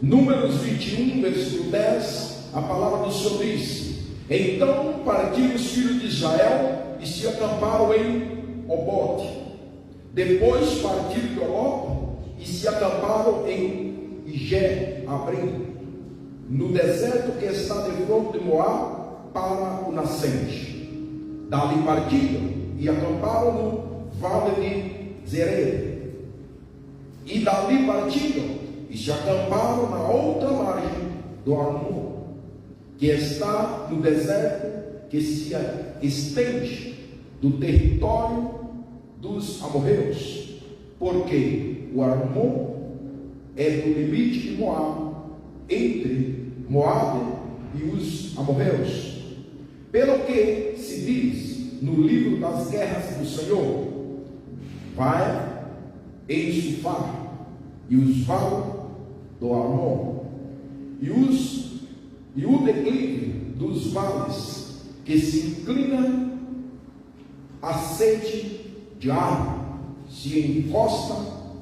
Números 21, versículo 10, a palavra do Senhor diz: então partiram os filhos de Israel e se acamparam em Obote. Depois partiram de Obote e se acamparam em Ije-Abrim, no deserto que está de fronte de Moab para o nascente. Dali partiram e acamparam no vale de Zered. E dali partiram e se acamparam na outra margem do Arnon, que está no deserto que se estende do território dos amorreus, porque o Arnon é do limite de Moab, entre Moab e os amorreus. Pelo que se diz no livro das guerras do Senhor: vai enxufar e os vales do Arnon, e o declive dos vales, que se inclina a sede de água, se encosta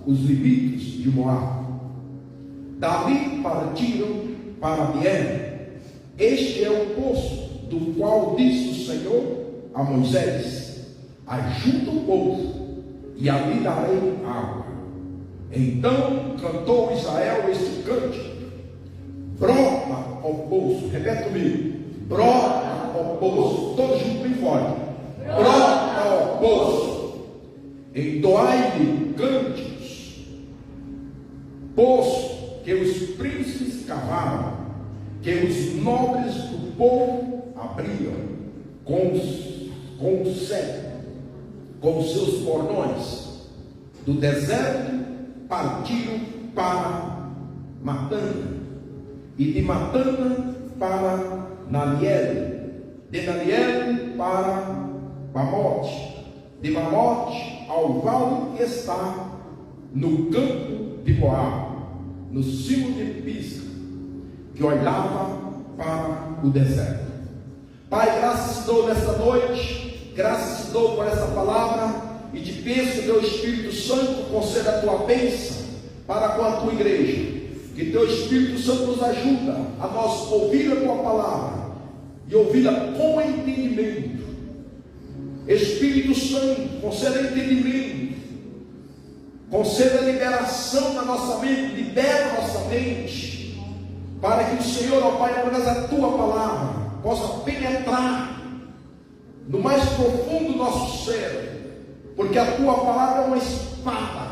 os limites de Moab. Dali partiram para Biene. Este é o poço do qual disse o Senhor a Moisés: ajunta o povo e ali darei água. Então cantou Israel este cântico: brota, ó poço. Repete comigo: brota, ó poço. Todos juntos, bem forte: brota, ó poço. Entoai-lhe cânticos, poço que os príncipes cavaram, que os nobres do povo abriram com o cetro, com os seus cordões. Do deserto partiram para Matana, e de Matana para Naliel, de Naliel para Bamote, de Bamote ao vale que está no campo de Moab, no cimo de Pisga, que olhava para o deserto. Pai, graças te dou nesta noite, graças te dou por essa palavra, e te peço que teu Espírito Santo conceda a tua bênção para com a tua igreja, que teu Espírito Santo nos ajuda a nós ouvir a tua palavra e ouvi-la com entendimento. Espírito Santo, conceda entendimento, conceda liberação na nossa mente, libera a nossa mente, para que o Senhor, ó Pai, através da tua palavra, possa penetrar no mais profundo do nosso ser, porque a tua palavra é uma espada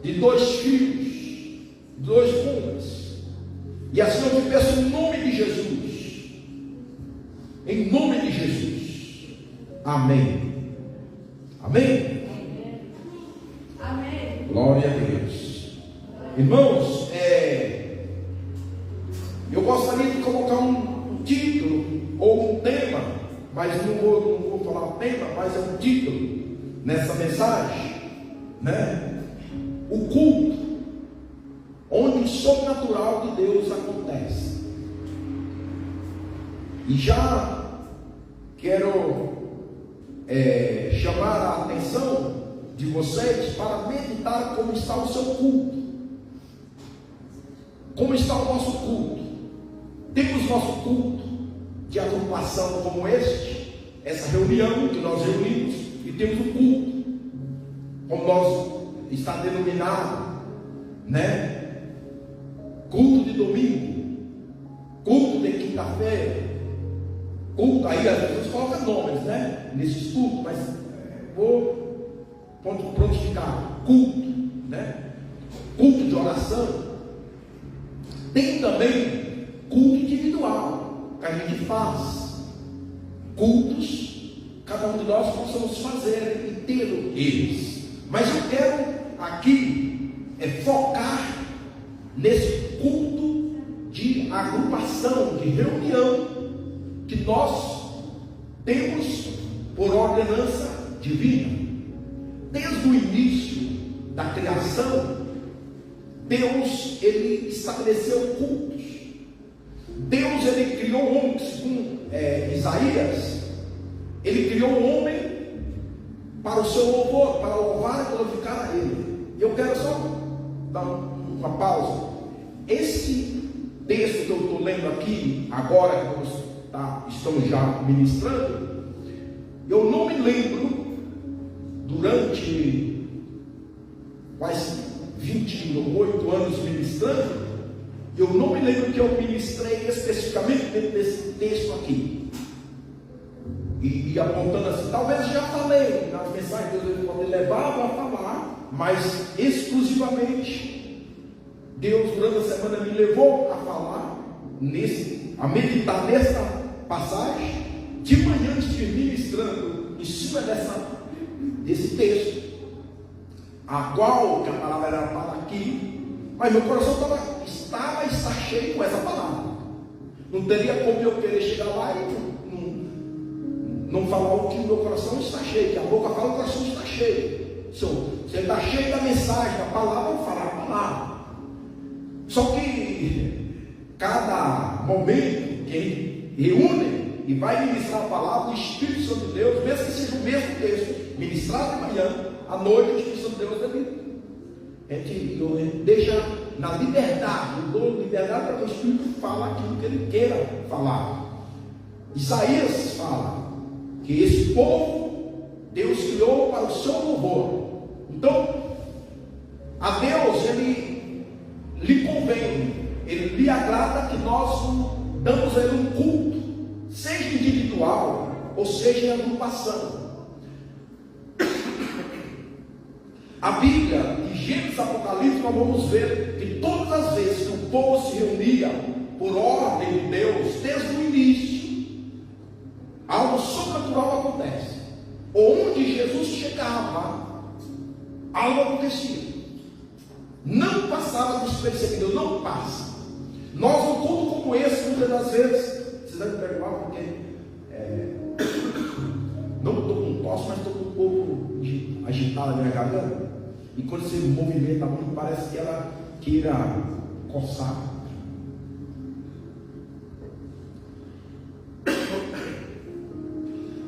de dois fios, dois gumes. E assim eu te peço em nome de Jesus, em nome de Jesus, amém, amém, amém. Glória a Deus. Irmãos, eu gostaria de colocar um título ou um tema, mas não vou falar o tema, mas é um título nessa mensagem, né? O culto onde o sobrenatural de Deus acontece. E já quero chamar a atenção de vocês para meditar como está o seu culto. Como está o nosso culto? Temos nosso culto de agrupação como essa reunião que nós reunimos, e temos o culto, como nós está denominado, né? Culto de domingo, culto de quinta-feira, culto, aí as pessoas colocam nomes, né? Nesses cultos, mas vou prontificar, culto, né? Culto de oração. Tem também culto individual, que a gente faz, cultos, cada um de nós possamos fazer e ter eles. Mas eu quero aqui focar nesse culto de agrupação, de reunião, que nós temos por ordenança divina. Desde o início da criação, Deus, ele estabeleceu cultos. Deus, ele criou o homem, segundo Isaías, ele criou o homem para o seu louvor, para louvar e glorificar a ele. Eu quero só dar uma pausa. esse texto que eu estou lendo aqui, agora que nós estamos já ministrando, eu não me lembro, durante quase 28 anos ministrando, eu não me lembro que eu ministrei especificamente dentro desse texto aqui. E apontando assim, talvez eu já falei nas mensagens, Deus pode levar a falar, mas exclusivamente Deus durante a semana me levou a falar a meditar nessa passagem. De manhã estive ministrando em cima desse texto, a qual que a palavra era para aqui, mas meu coração está cheio com essa palavra. Não teria como eu querer chegar lá e não falar o que o meu coração está cheio, que a boca fala, o coração está cheio. Se ele está cheio da mensagem, da palavra, eu vou falar a palavra. Só que cada momento que ele reúne e vai ministrar a palavra, o Espírito Santo de Deus, mesmo que seja o mesmo texto, ministrado de manhã, à noite, o Espírito Santo de Deus ele deixa na liberdade, eu dou liberdade para que o Espírito fale aquilo que ele queira falar. Isaías fala que esse povo Deus criou para o seu louvor. Então, a Deus ele lhe convém, ele lhe agrada que nós damos a ele um culto, seja individual ou seja em agrupação. A Bíblia, de Gênesis a Apocalipse, nós vamos ver que todas as vezes que o povo se reunia por ordem de Deus, desde o início, algo sobrenatural acontece. Onde Jesus chegava, algo acontecia. Não passava despercebido, não passa. Nós, um culto como esse, muitas das vezes, vocês devem me perdoar porque não estou com tosse, mas estou com um pouco agitada a minha garganta. E quando você movimenta muito, parece que ela queira coçar.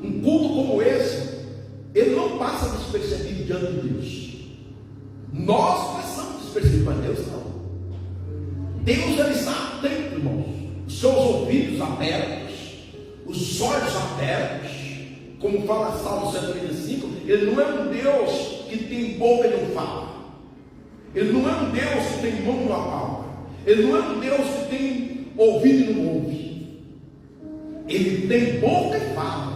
Um culto como esse, ele não passa despercebido diante de Deus. Nós passamos despercebido, mas Deus não. Deus ele está atento, irmãos. Os seus ouvidos abertos, os olhos abertos, como fala Salmo 135, ele não é um Deus que tem boca e não fala. Ele não é um Deus que tem mão e não apalpa. Ele não é um Deus que tem ouvido e não ouve. Ele tem boca e fala.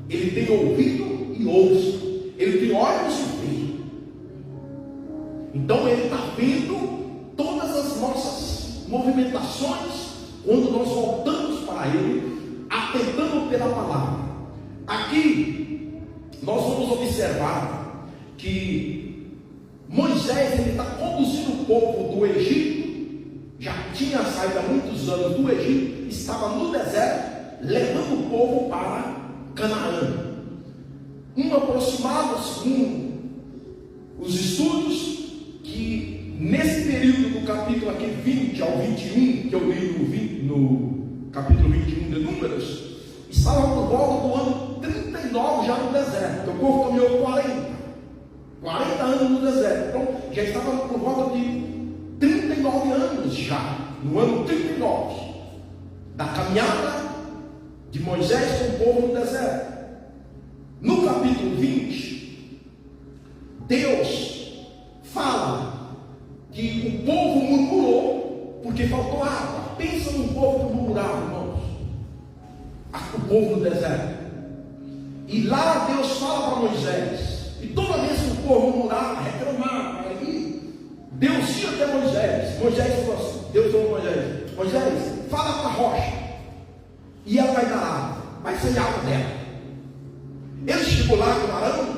Ele tem ouvido e ouve. Ele tem olhos e vê. Então ele está vendo todas as nossas movimentações quando nós voltamos para ele, atentando pela palavra. Aqui nós vamos observar que Moisés ele está conduzindo o povo do Egito, já tinha saído há muitos anos do Egito, estava no deserto, levando o povo para Canaã. Aproximado, segundo os estudos, que nesse período do capítulo aqui 20 ao 21, que eu li no capítulo 21 de Números, estava por volta do ano 39 já no deserto. Então o povo caminhou 40 anos no deserto. Então já estava por volta de 39 anos já, no ano 39 da caminhada de Moisés com o povo no deserto. No capítulo 20, Deus fala que o povo murmurou porque faltou água. Pensa num povo que murmurava, irmãos. O povo no deserto. E lá Deus fala para Moisés. E toda vez que o povo murmurava, reclamava, aí Deus ia até Moisés. Moisés falou assim: Deus falou a Moisés: Moisés, fala para a rocha, e ela vai dar água, vai sair água dela. Ele chegou lá com o Arão,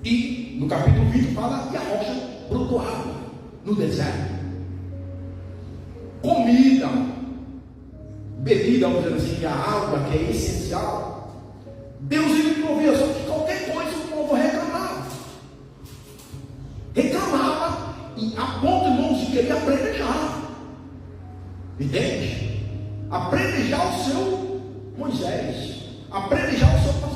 e no capítulo 20 fala que a rocha brotou água no deserto. Comida, bebida, vamos dizer assim, a água que é essencial, Deus ele provia, só que qualquer coisa o povo reclamava, e a ponto, irmãos, de querer apredejar, entende? Apredejar o seu Moisés, apredejar o seu pastor.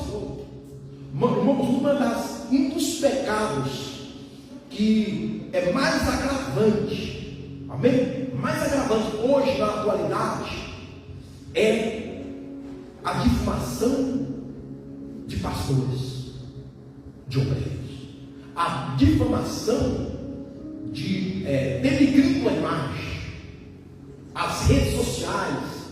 Um dos pecados que é mais agravante Amém? Mais agravante hoje, na atualidade, é a difamação de pastores, de obreiros, a difamação de denegrindo a imagem, as redes sociais,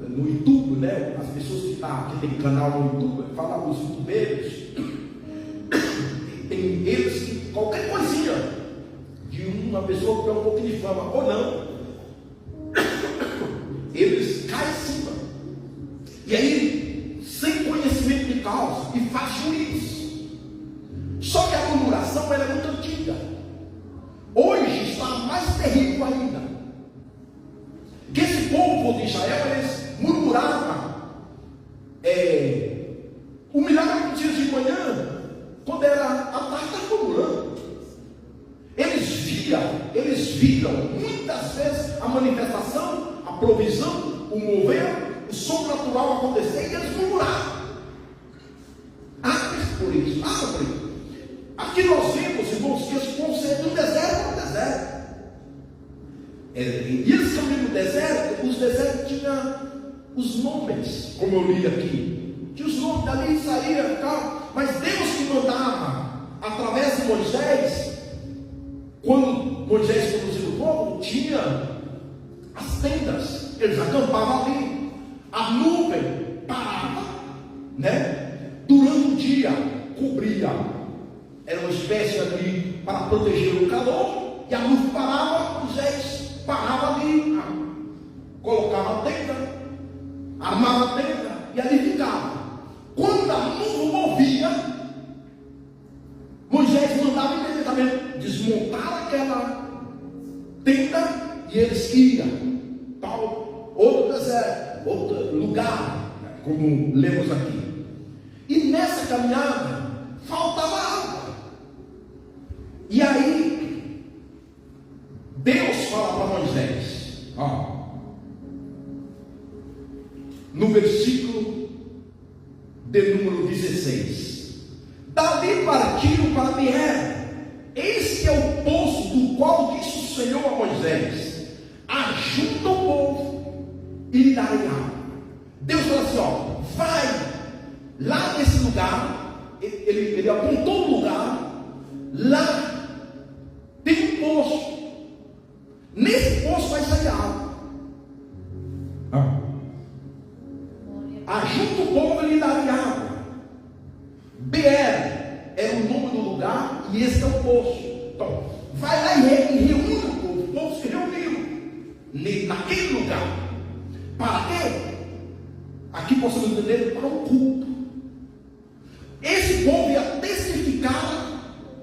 no YouTube, né? As pessoas que tem canal no YouTube, falam os youtubeiros, tem eles que qualquer coisinha de uma pessoa que tem um pouco de fama ou não, eles caem em cima, e aí sem conhecimento de causa, e faz juízo. Só que a murmuração ela é muito antiga. Hoje está mais terrível ainda. Que esse povo de Israel, eles murmuravam. Humilhavam dias de manhã, quando era a tarde, estava murmurando. Eles viram muitas vezes a manifestação, a provisão, o mover, o sobrenatural acontecer, e eles murmuravam. Por isso. Aqui nós vimos, irmãos, que esse povo saiu do deserto para o deserto. E eles caminham no deserto, os desertos tinham os nomes, como eu li aqui. Tinha os nomes dali, saía e tal. Mas Deus que mandava, através de Moisés, quando Moisés conduziu o povo, tinha as tendas, eles acampavam ali. A nuvem parava, né? Durante o dia, cobria. Era uma espécie ali para proteger o calor, e a nuvem parava, Moisés parava ali, colocava a tenda, armava a tenda e ali ficava. Quando a nuvem movia, Moisés mandava imediatamente desmontar aquela tenda e eles iam tal outro deserto, outro lugar, como lemos aqui. E nessa caminhada faltava água. E aí Deus fala para Moisés, no versículo de número 16: dali partiram para Beer. Esse é o poço do qual disse o Senhor a Moisés: ajunta o povo e lhe darei água. Deus falou assim: vai lá nesse lugar. Ele apontou um lugar. Lá tem um poço. Nesse poço vai sair água. Ajunta o povo e lhe darei água. Beer é o nome do lugar e esse é o poço. Então, vai lá e reúne o povo. O povo se reuniu naquele lugar. Para quê? Aqui possamos entender, para um culto. Esse povo ia testificar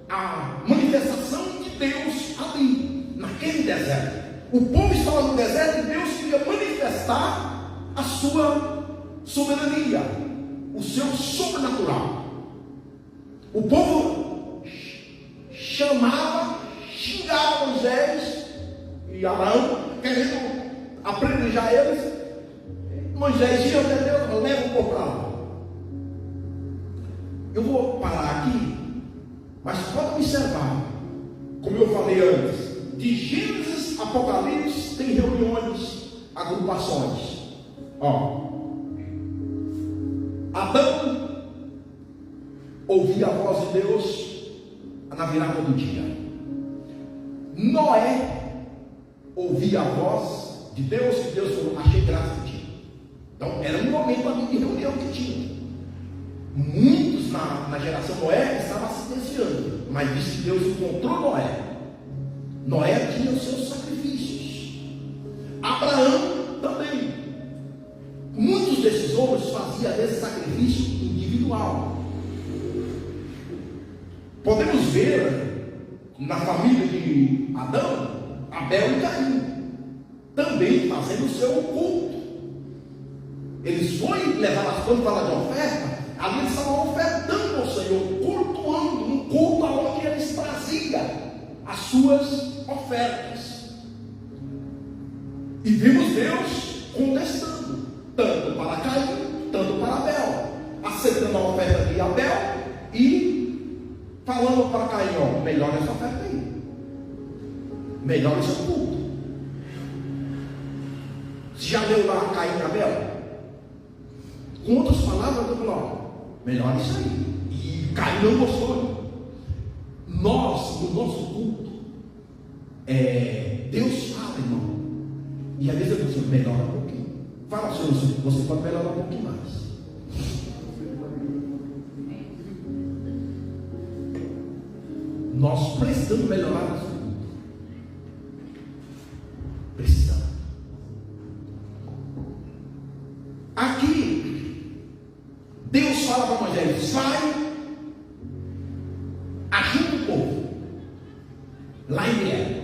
a manifestação de Deus ali, naquele deserto. O povo estava no deserto e Deus queria manifestar a sua soberania, o seu sobrenatural. O povo chamava, xingava Moisés e Arão, querendo apedrejar eles. Moisés ia até Deus, leva o povo para lá. Eu vou parar aqui, mas pode observar, como eu falei antes, de Gênesis a Apocalipse tem reuniões, agrupações. Adão ouvia a voz de Deus na virada do dia. Noé ouvia a voz de Deus, e Deus falou: achei graça em ti. Então era um momento ali de reunião que tinha. Muitos na geração Noé estavam se desviando, mas disse que Deus encontrou Noé. Noé tinha os seus sacrifícios. Abraão também. Muitos desses homens faziam esse sacrifício individual. Podemos ver na família de Adão, Abel e Caim, também fazendo o seu culto. Eles foram levar as coisas para de oferta, ali eles estavam ofertando ao Senhor, cultuando, um culto onde eles traziam as suas ofertas. E vimos Deus contestando, tanto para Caim, tanto para Abel, aceitando a oferta de Abel e falando para Caim: melhor essa oferta aí. melhor esse culto. Você já leu lá Caim e Abel? Com outras palavras, eu falo, melhor isso aí. E Caim não gostou. Nós, no nosso culto, Deus fala, irmão. E às vezes eu digo, melhora um pouquinho. Fala, Senhor, você pode melhorar um pouquinho mais. Nós precisamos melhorar nosso culto. Precisamos. Aqui, Deus fala para Moisés: vai, ajuda o povo. Lá em Midian.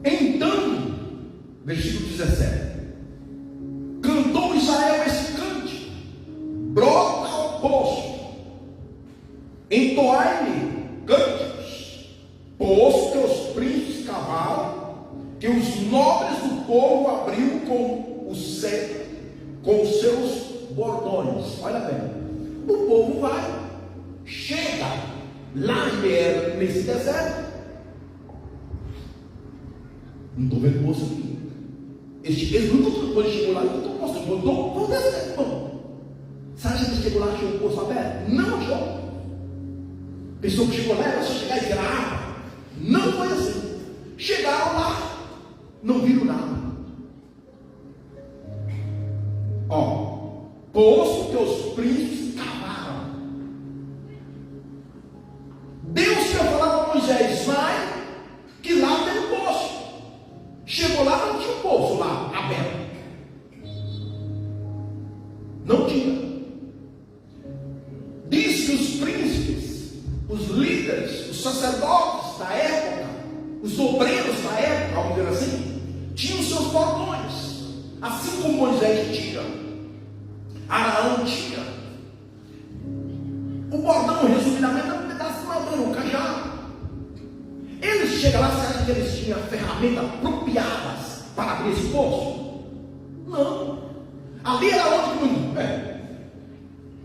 Então, versículo 17: cantou Israel esse cântico, brota ao poço, entoai-lhe cânticos, poço que os príncipes cavaram, que os nobres do povo abriu com os seus bordões. Olha bem, o povo vai, chega lá nesse deserto. Não estou vendo poço aqui. Eles nunca, quando chegou lá, não estou mostrando, vamos deserto, irmão. Sabe que chegou lá, achou o poço aberto? Não achou. Pessoa que chegou lá era só chegar e tirar água. Não foi assim. Chegaram lá, não viram nada. Poço que os príncipes cavaram. Deus tinha falado para Moisés: vai, que lá tem um poço. Chegou lá, não tinha um poço lá aberto. Não tinha. Diz que os príncipes, os líderes, os sacerdotes da época, os obreiros da época, vamos dizer assim, tinham seus bordões, assim como Moisés tinha, Araão tinha. O bordão, resumidamente, é um pedaço de madeira, um cajado. Eles chegam lá, você acha que eles tinham ferramentas apropriadas para abrir esse poço? Não. Ali era onde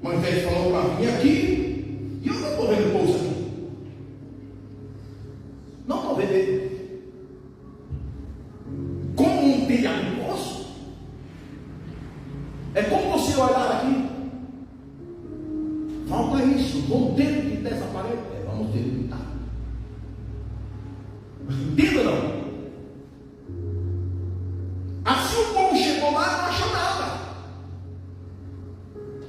Moisés falou para vir aqui, e eu não estou vendo o poço aqui. Não estou vendo. Como um telhado de poço? É como você olhar aqui. Falta isso. Vamos ter que pintar essa parede? Vamos ter que pintar. Entenda não? Assim o povo chegou lá e não achou nada.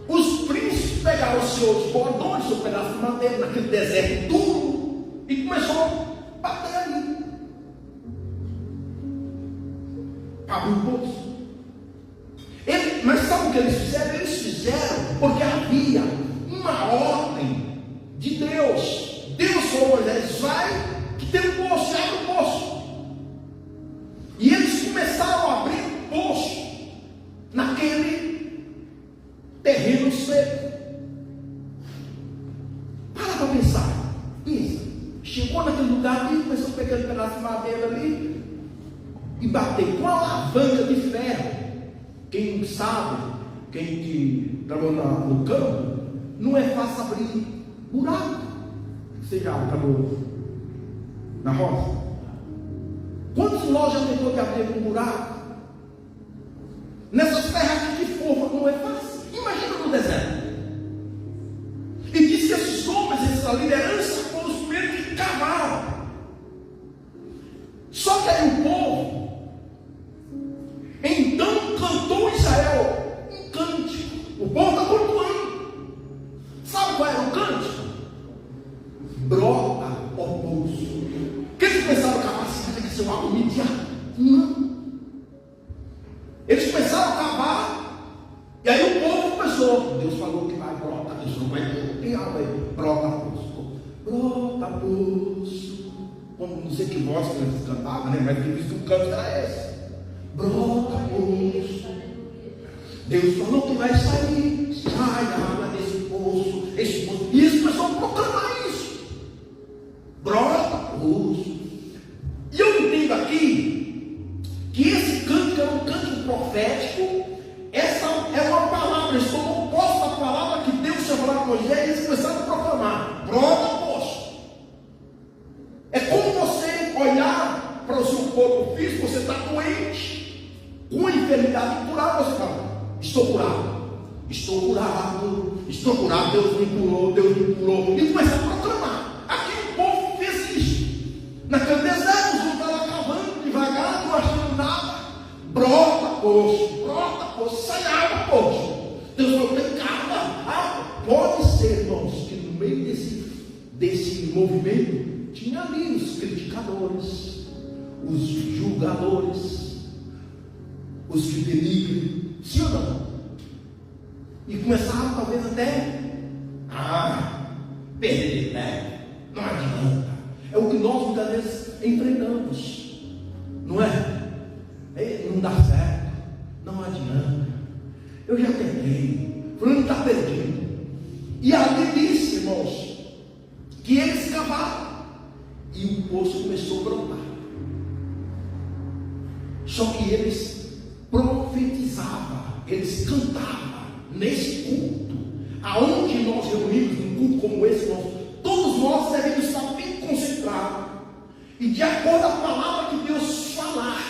Os príncipes pegaram os seus bordões, seu pedaço de madeira, naquele deserto duro, e começou a bater ali. Abriu o poço. Mas sabe o que eles fizeram? Eles fizeram porque havia uma ordem de Deus. Deus falou: Moisés, vai, que tem um poço, abre o poço. E eles começaram a abrir o poço naquele terreno seco. Para pensar. Pensa. Chegou naquele lugar ali, começou a pegar aquele pedaço de madeira ali e bater com a alavanca de ferro. Quem sabe, quem que trabalhou no campo, não é fácil abrir buraco. Você já trabalhou na roça? Quantos nós já tentou de abrir um buraco? Nessas terras de fofa não é fácil. Imagina no deserto. E diz que esses homens, essa liderança, foram os primeiros que cavaram. Só que aí o povo, então cantou Israel um cântico. O povo está cultuando. Sabe qual era o cântico? Brota ao poço. Que eles pensaram que a capacidade de ser algo imediato? Não. Eles começaram a cavar. E aí o povo começou. Deus falou que vai brotar. Deus não vai ter. Tem algo aí. Brota poço. Brota poço. Como não sei que voz que eles cantavam, né? Mas que o canto era esse. Brota poço. Deus falou que vai sair. Sai a água desse poço. Esse poço. E eles começaram a proclamar isso. Brota poço. E eu entendo aqui que esse cântico é um cântico profético. Essa é uma palavra, eles tomam posse da palavra que Deus tinha falado com Moisés e eles começaram a proclamar: brota poço. É como está doente, com enfermidade incurada, você fala: estou curado. Estou curado, Deus me curou. E começa a proclamar. Aqui o povo fez isso. Naquele deserto, os homens estavam cavando devagar, não achando nada. Brota, poço, sai água, poço. Deus falou: tem calma. Pode ser, irmãos, que no meio desse movimento tinha ali os criticadores, os julgadores, os que denigrem, sim ou não? E começaram talvez até perder de ideia. Não adianta. É o que nós muitas vezes enfrentamos, não é? Não dá certo, não adianta. Eu já tentei, fulano está perdido. E ali disse, irmãos, que eles cavaram e o poço começou a brotar. Só que eles profetizavam, eles cantavam. Nesse culto, aonde nós reunimos, num culto como esse, todos nós devemos estar bem concentrados, e de acordo com a palavra que Deus falar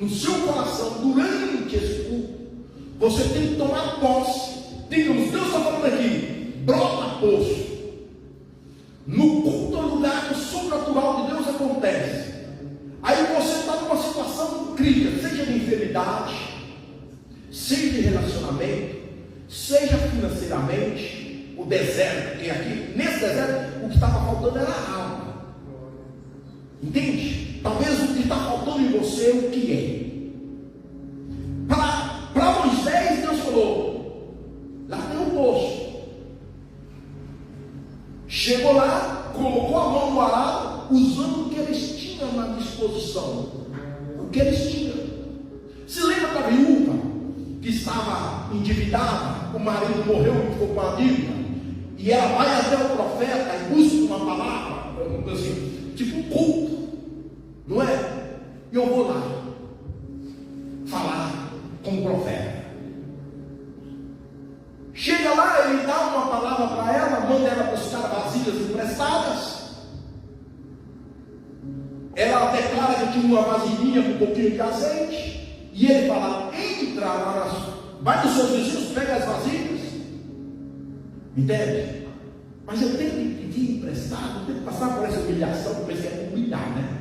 no seu coração durante esse culto, você tem que tomar posse. Digamos, Deus está falando aqui: brota poço. No culto é o lugar que o sobrenatural de Deus acontece. Aí você está numa situação crítica, seja de enfermidade, seja de relacionamento, seja financeiramente, o deserto, porque aqui, nesse deserto, o que estava faltando era a alma. Entende? Talvez o que está faltando em você, o que é? Para Moisés, Deus falou: lá tem um poço. Chegou lá, colocou a mão no arado, usando o que eles tinham na disposição. O que eles tinham. Se lembra da viúva que estava endividada, o marido morreu e ficou com a dívida, e ela vai até o profeta e busca uma palavra, assim, tipo um culto, não é? E eu vou lá falar com o profeta. Chega lá, ele dá uma palavra para ela, manda ela buscar vasilhas emprestadas. Ela declara que tinha uma vasilhinha com um pouquinho de azeite, e ele fala: entra lá, vai nos seus vizinhos, pega as vasilhas. Entende? Mas eu tenho que pedir emprestado, eu tenho que passar por essa humilhação, porque você quer humilhar, né?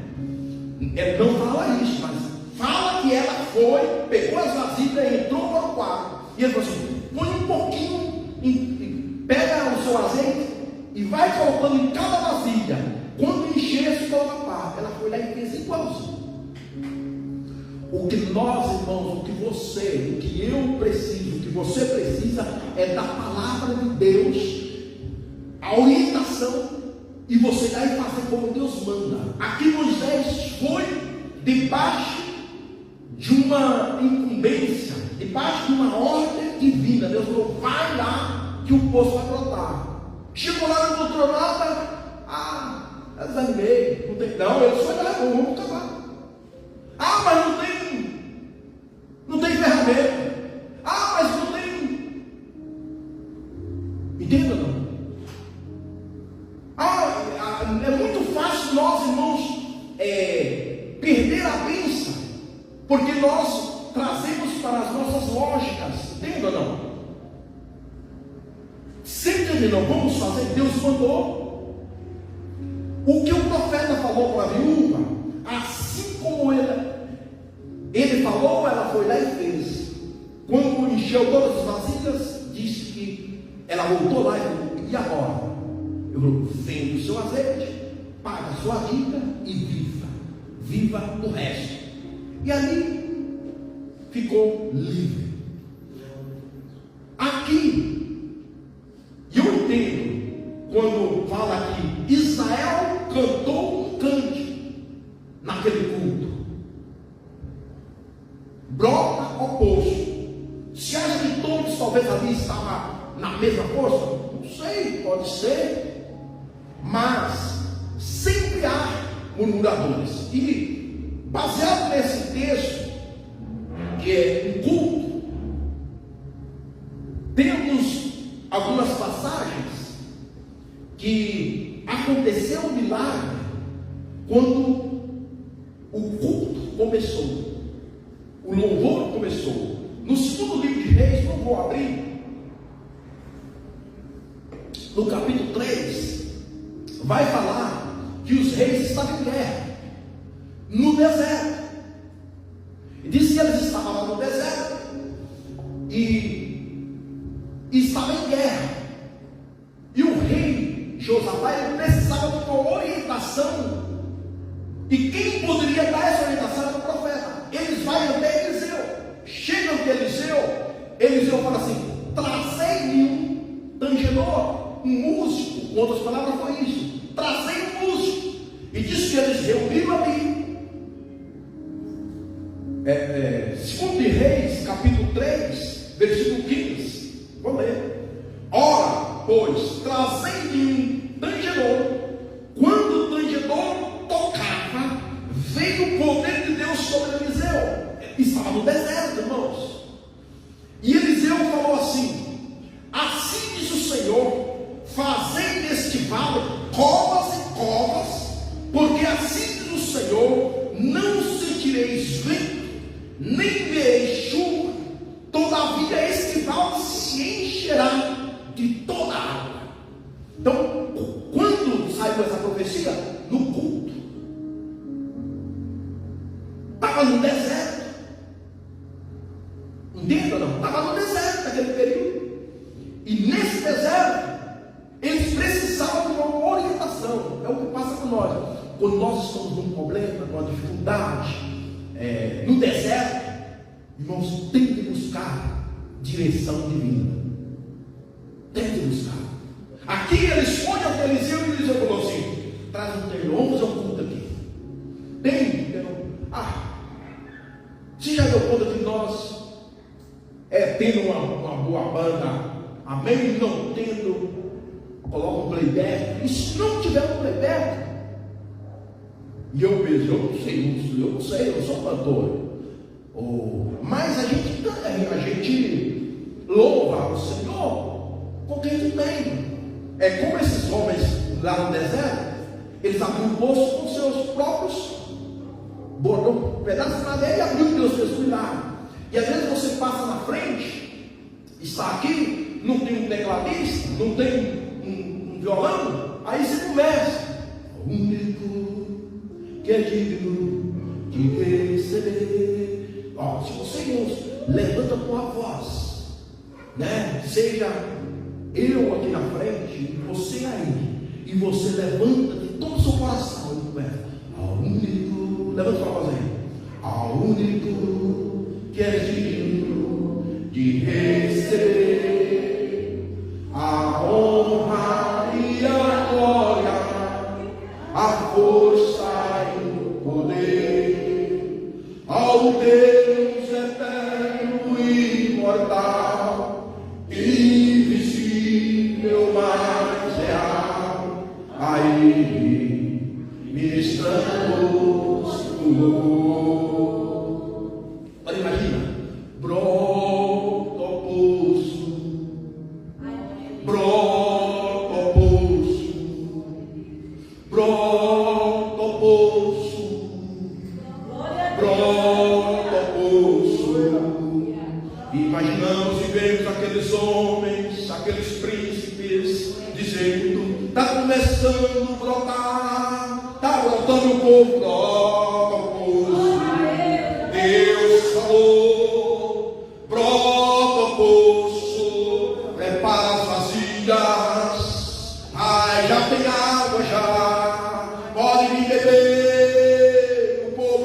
Ele não fala isso, mas fala que ela foi, pegou as vasilhas e entrou para o quarto. E ele falou assim: põe um pouquinho, pega o seu azeite e vai colocando em cada vasilha. Quando encher, se coloca a parte. Ela foi lá e fez igualzinho. O que nós, irmãos, o que você, o que eu preciso, o que você precisa é da palavra de Deus, a orientação, e você daí fazer como Deus manda. Aqui Moisés foi debaixo de uma incumbência, debaixo de uma ordem divina. Deus falou: vai lá que o poço vai brotar. Chegou lá, não encontrou nada. Desanimei. Não, eu sou lá, vamos cavar. Mas não tem ferramenta. Mas não tem. Entenda, não? É muito fácil nós, irmãos, perder a bênção, porque nós trazemos para as nossas lógicas. Entenda ou não? Sempre não vamos fazer, Deus mandou. O que o profeta falou para a viúva, assim como ele falou, ela foi lá e fez. Quando encheu todas as vasilhas, disse que ela voltou lá e falou: e agora? Eu vou: vende o seu azeite, paga a sua dívida e viva o resto. E ali ficou livre. Aqui, eu entendo quando fala que Israel cantou um cântico naquele culto. Brota o poço. Se acha que todos talvez ali estavam na mesma força? Não sei, pode ser. Mas sempre há murmuradores. E baseado nesse texto, que é um culto, temos algumas passagens que aconteceu um milagre quando o culto começou. O louvor começou. No segundo livro de Reis, não vou abrir, no capítulo 3, vai falar que os reis estavam em guerra, no deserto. E diz que eles estavam lá no deserto, e estavam em guerra. E o rei Josafá, ele precisava de uma orientação. E quem poderia dar essa orientação era o profeta. Eles vão até Eliseu. Chegam até Eliseu. Eliseu fala assim: trazei-me um tangedor, um músico. Com outras palavras, foi isso. Trazei um músico. E diz que eles reuniram ali. Segundo de Reis, capítulo 3, versículo 15. Vou ler. Ora, pois, trazei-me um tangedor. Quando o tangedor tocava, veio o poder de Deus sobre Eliseu. Estava no deserto, irmãos. E Eliseu falou assim: assim diz o Senhor, fazei neste vale covas e covas, porque assim diz o Senhor, não sentireis vento, nem vereis chuva, todavia este vale se encherá de toda a água. Então, quando saiu essa profecia? No culto. Estava no deserto. Entenda não? Estava no deserto naquele período. E nesse deserto, eles precisavam de uma orientação. É o que passa com nós. Quando nós estamos num problema, numa dificuldade, no deserto, irmãos, tem que buscar direção divina. Tem que buscar. Aqui eles foram até Eliseu e Eliseu falou assim: traz um terreno, vamos fazer um culto aqui. Tem? Você já deu conta que nós, tendo uma boa banda, amém? Não tendo, coloca um playback. E se não tiver um playback, e eu penso, eu não sei, eu sou cantor. Mas a gente louva o Senhor com quem tu tem. É como esses homens lá no deserto, eles abriram um poço com seus próprios bordões, um pedaço de madeira, e abriu, Deus fez cuidar. E às vezes você passa na frente, está aqui, não tem um tecladista, não tem um violão, aí você começa: o único que é digno de receber. Se você, irmãos, levanta com a voz, né? Seja eu aqui na frente, você aí, e você levanta de todo o seu coração e começa: ao único, levanta sua voz aí, ao único que é digno de receber a honra e a glória, a força e o poder, ao Deus eterno e imortal, invisível, mas real, a Ele ministramos o louvor. Olha, imagina, brota o poço, brota o poço, brota o poço, brota o poço. Imaginamos e vemos aqueles homens, aqueles príncipes, dizendo: está começando a brotar, está brotando o povo, brota o poço. Deus falou, brota o poço, prepara as vasilhas, já tem água já, pode vir beber. O povo,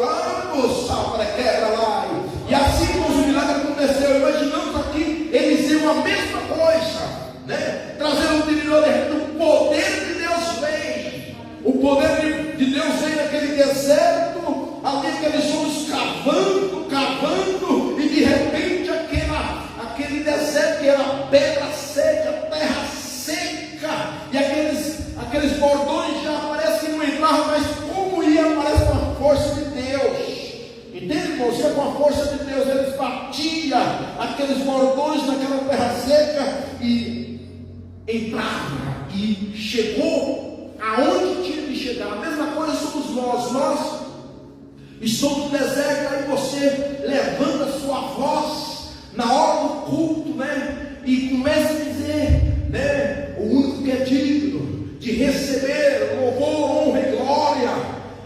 moça, quebra lá. E assim como o milagre aconteceu, imaginamos aqui Eliseu a mesma coisa, né? Trazendo o poder de Deus veio. O poder de Deus veio naquele deserto, ali aqueles homens cavando, e de repente aquele deserto que era pedra seca, terra seca, e aqueles bordões já parece que não entravam, mas como ia, parece com a força de Deus. Entende, irmãos? Com a força de Deus, eles batiam aqueles bordões naquela terra seca e entrava e chegou aonde tinha de chegar. A mesma coisa somos nós estou no deserto, aí você levanta a sua voz na hora do culto, né? E começa a dizer, né? O único que é digno de receber louvor, honra e glória,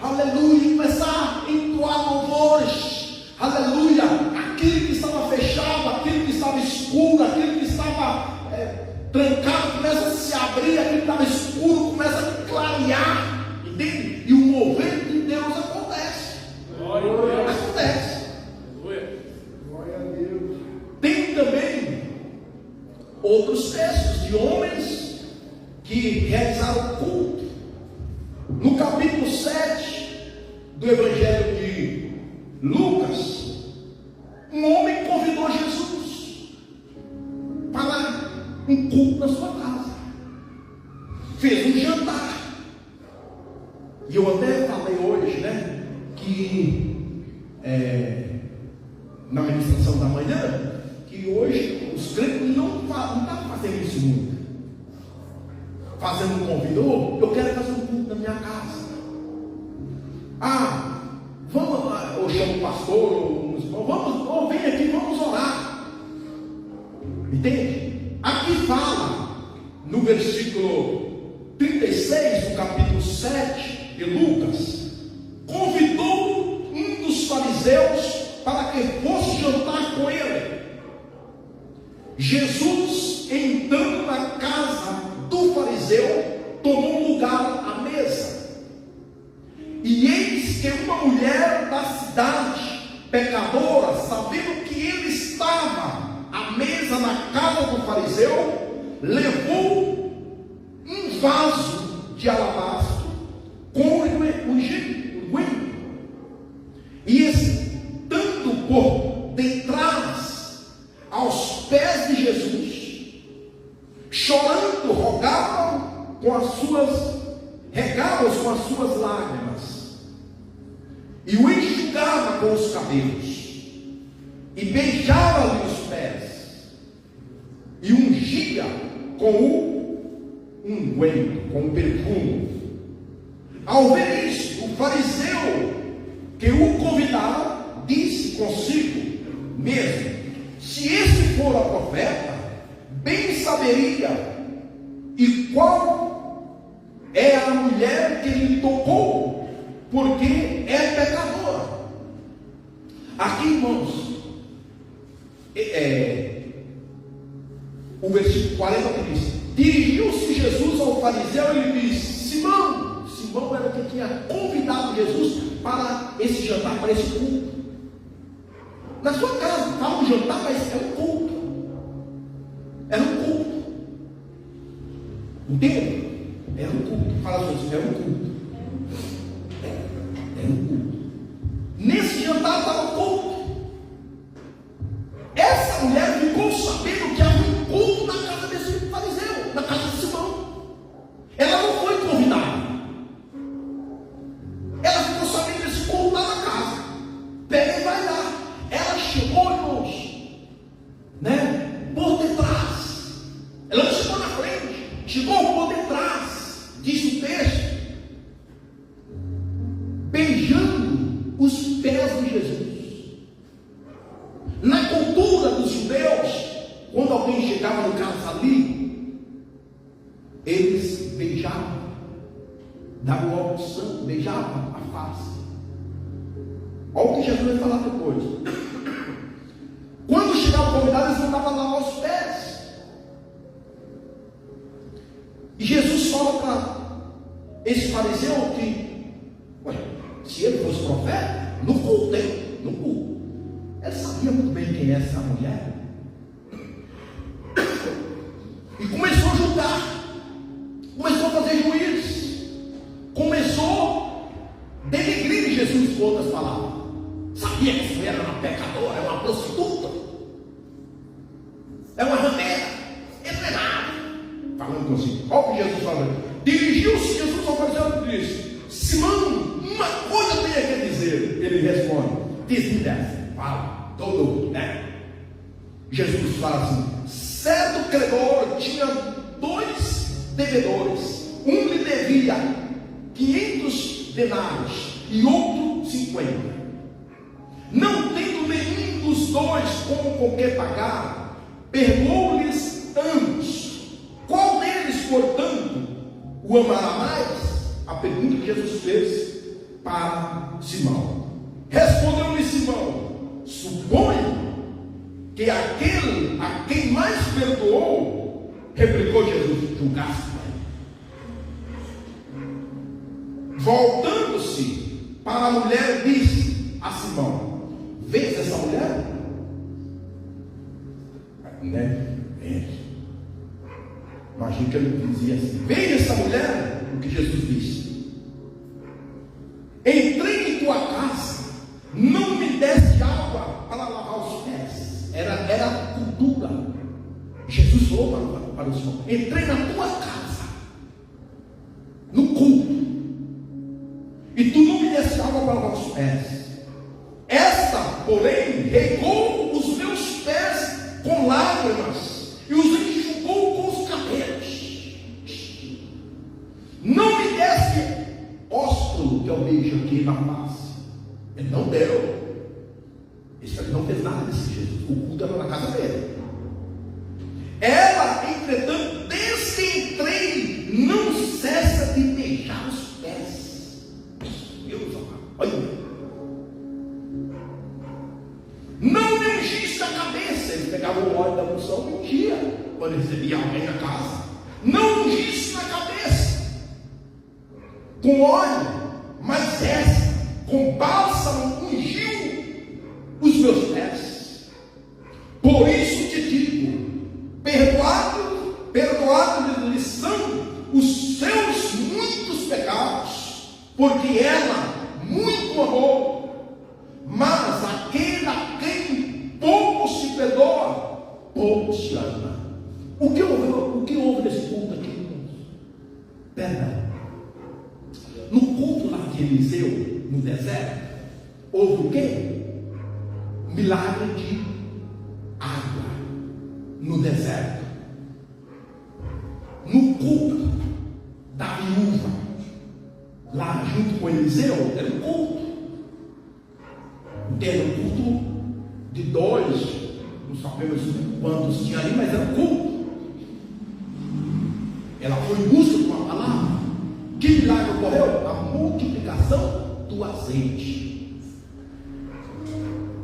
aleluia, e começar a entoar louvores, aleluia, aquilo que estava fechado, aquilo que estava escuro, aquilo que estava trancado, começa a se abrir, aquilo que estava escuro, começa a clarear, entende? E o mover de Deus acontece. Glória a Deus. Acontece. Glória a Deus. Tem também outros textos de homens que realizaram culto. No capítulo 7 do Evangelho de Lucas, um homem convidou Jesus para um culto na sua casa, fez um jantar. E eu até falei hoje, né, que na ministração da manhã, que hoje os crentes não estão fazendo isso muito. Fazendo um convidou, eu quero fazer um culto na minha casa. Vamos lá, eu chamo o pastor, vamos, vem aqui, vamos orar. Entende? Aqui fala, no versículo 36, do capítulo 7 de Lucas, convidou um dos fariseus para que fosse jantar com ele. Jesus, entrando na casa do fariseu, tomou lugar à mesa. E eis que uma mulher da cidade, pecadora, sabendo que ele estava à mesa na casa do fariseu, levou um vaso de alabastro com unguento, e estando por detrás aos pés de Jesus, chorando, regava-os com as suas lágrimas, e o enxugava com os cabelos, e beijava-lhe os pés, e ungia com o unguento, com o perfume. Ao ver isso, o fariseu que o convidara disse consigo mesmo: se esse for a profeta, bem saberia e qual é a mulher que lhe tocou, porque é pecadora. Aqui, irmãos, o versículo 40 diz: dirigiu-se Jesus ao fariseu e lhe disse: Simão era quem tinha convidado Jesus para esse jantar, para esse culto. Na sua casa estava um jantar, mas era um culto. Era um culto. Entende? Era um culto. Fala assim, era um culto. Era um culto. Nesse jantar estava um culto. Essa mulher ficou sabendo que havia um culto na casa desse fariseu, na casa de Simão. Ela não foi convidada. Ela ficou sabendo desse culto lá na casa. Pega e vai lá. Ela chegou, irmãos, né, por detrás. Ela não chegou na frente, chegou por detrás. Diz o texto, beijando os pés de Jesus. Na cultura dos judeus, quando alguém chegava no caso ali, eles beijavam, davam logo o sangue, beijavam a face. Olha o que Jesus vai falar depois. Quando chegava o convidado, eles mandavam lavar os pés. E Jesus fala para esse fariseu que, se ele fosse profeta, no culto. Ele sabia muito bem quem é essa mulher. E começou a julgar. Começou a fazer juízes. Começou a denegrir Jesus, com outras palavras. Sabia que essa mulher era uma pecadora, é uma prostituta, é uma rameira, ele não é nada. Falando assim, olha o que Jesus falou. Dirigiu-se Jesus ao fariseu e disse: Simão, uma coisa eu tenho a dizer. Ele responde: diz-me dessa. Fala, todo, né? Jesus fala assim: certo credor tinha 2 devedores. Um lhe devia 500 denários e outro 50. Não tendo nenhum dos dois com que pagar, perdoou-lhes ambos. Qual deles, portanto, o amará mais? A pergunta que Jesus fez para Simão. Respondeu-lhe Simão: suponho que aquele a quem mais perdoou, replicou Jesus, julgaste. Voltando-se para a mulher, disse a Simão: vês essa mulher? Imagina que ele dizia assim: vês essa mulher? O que Jesus disse: entrei em tua casa, não me deste água para lavar os pés. Era cultura. Jesus falou para o Senhor: entrei na tua casa, no culto, e tu não me deste água para lavar os pés. Esta, porém, regou os meus pés com lágrimas e os enxugou com os cabelos. Não me deste ósculo, que eu vejo aqui na face. Ele não deu. Isso ele não fez nada desse Jesus. O culto era na casa dele. Ela, entretanto, desde que entrei, não cessa de beijar os pés. Deus amado, olha. Não me ungiste a cabeça. Ele pegava o óleo da unção e ungia quando ele recebia alguém na casa. Não ungiste na cabeça com óleo, mas essa com bálsamo ungiu os meus pés. Por isso te digo: perdoados-lhes são os seus muitos pecados, porque ela muito amou. Mas aquele a quem pouco se perdoa, pouco se ama. O que houve nesse culto aqui, irmãos? Perdão. No culto lá de Eliseu, no deserto, houve o quê? Milagre de água no deserto. No culto da viúva, lá junto com Eliseu, era um culto. Era um culto de dois, não sabemos quantos tinha ali, mas era um culto. Ela foi em busca de uma palavra. Que milagre ocorreu? A multiplicação do azeite.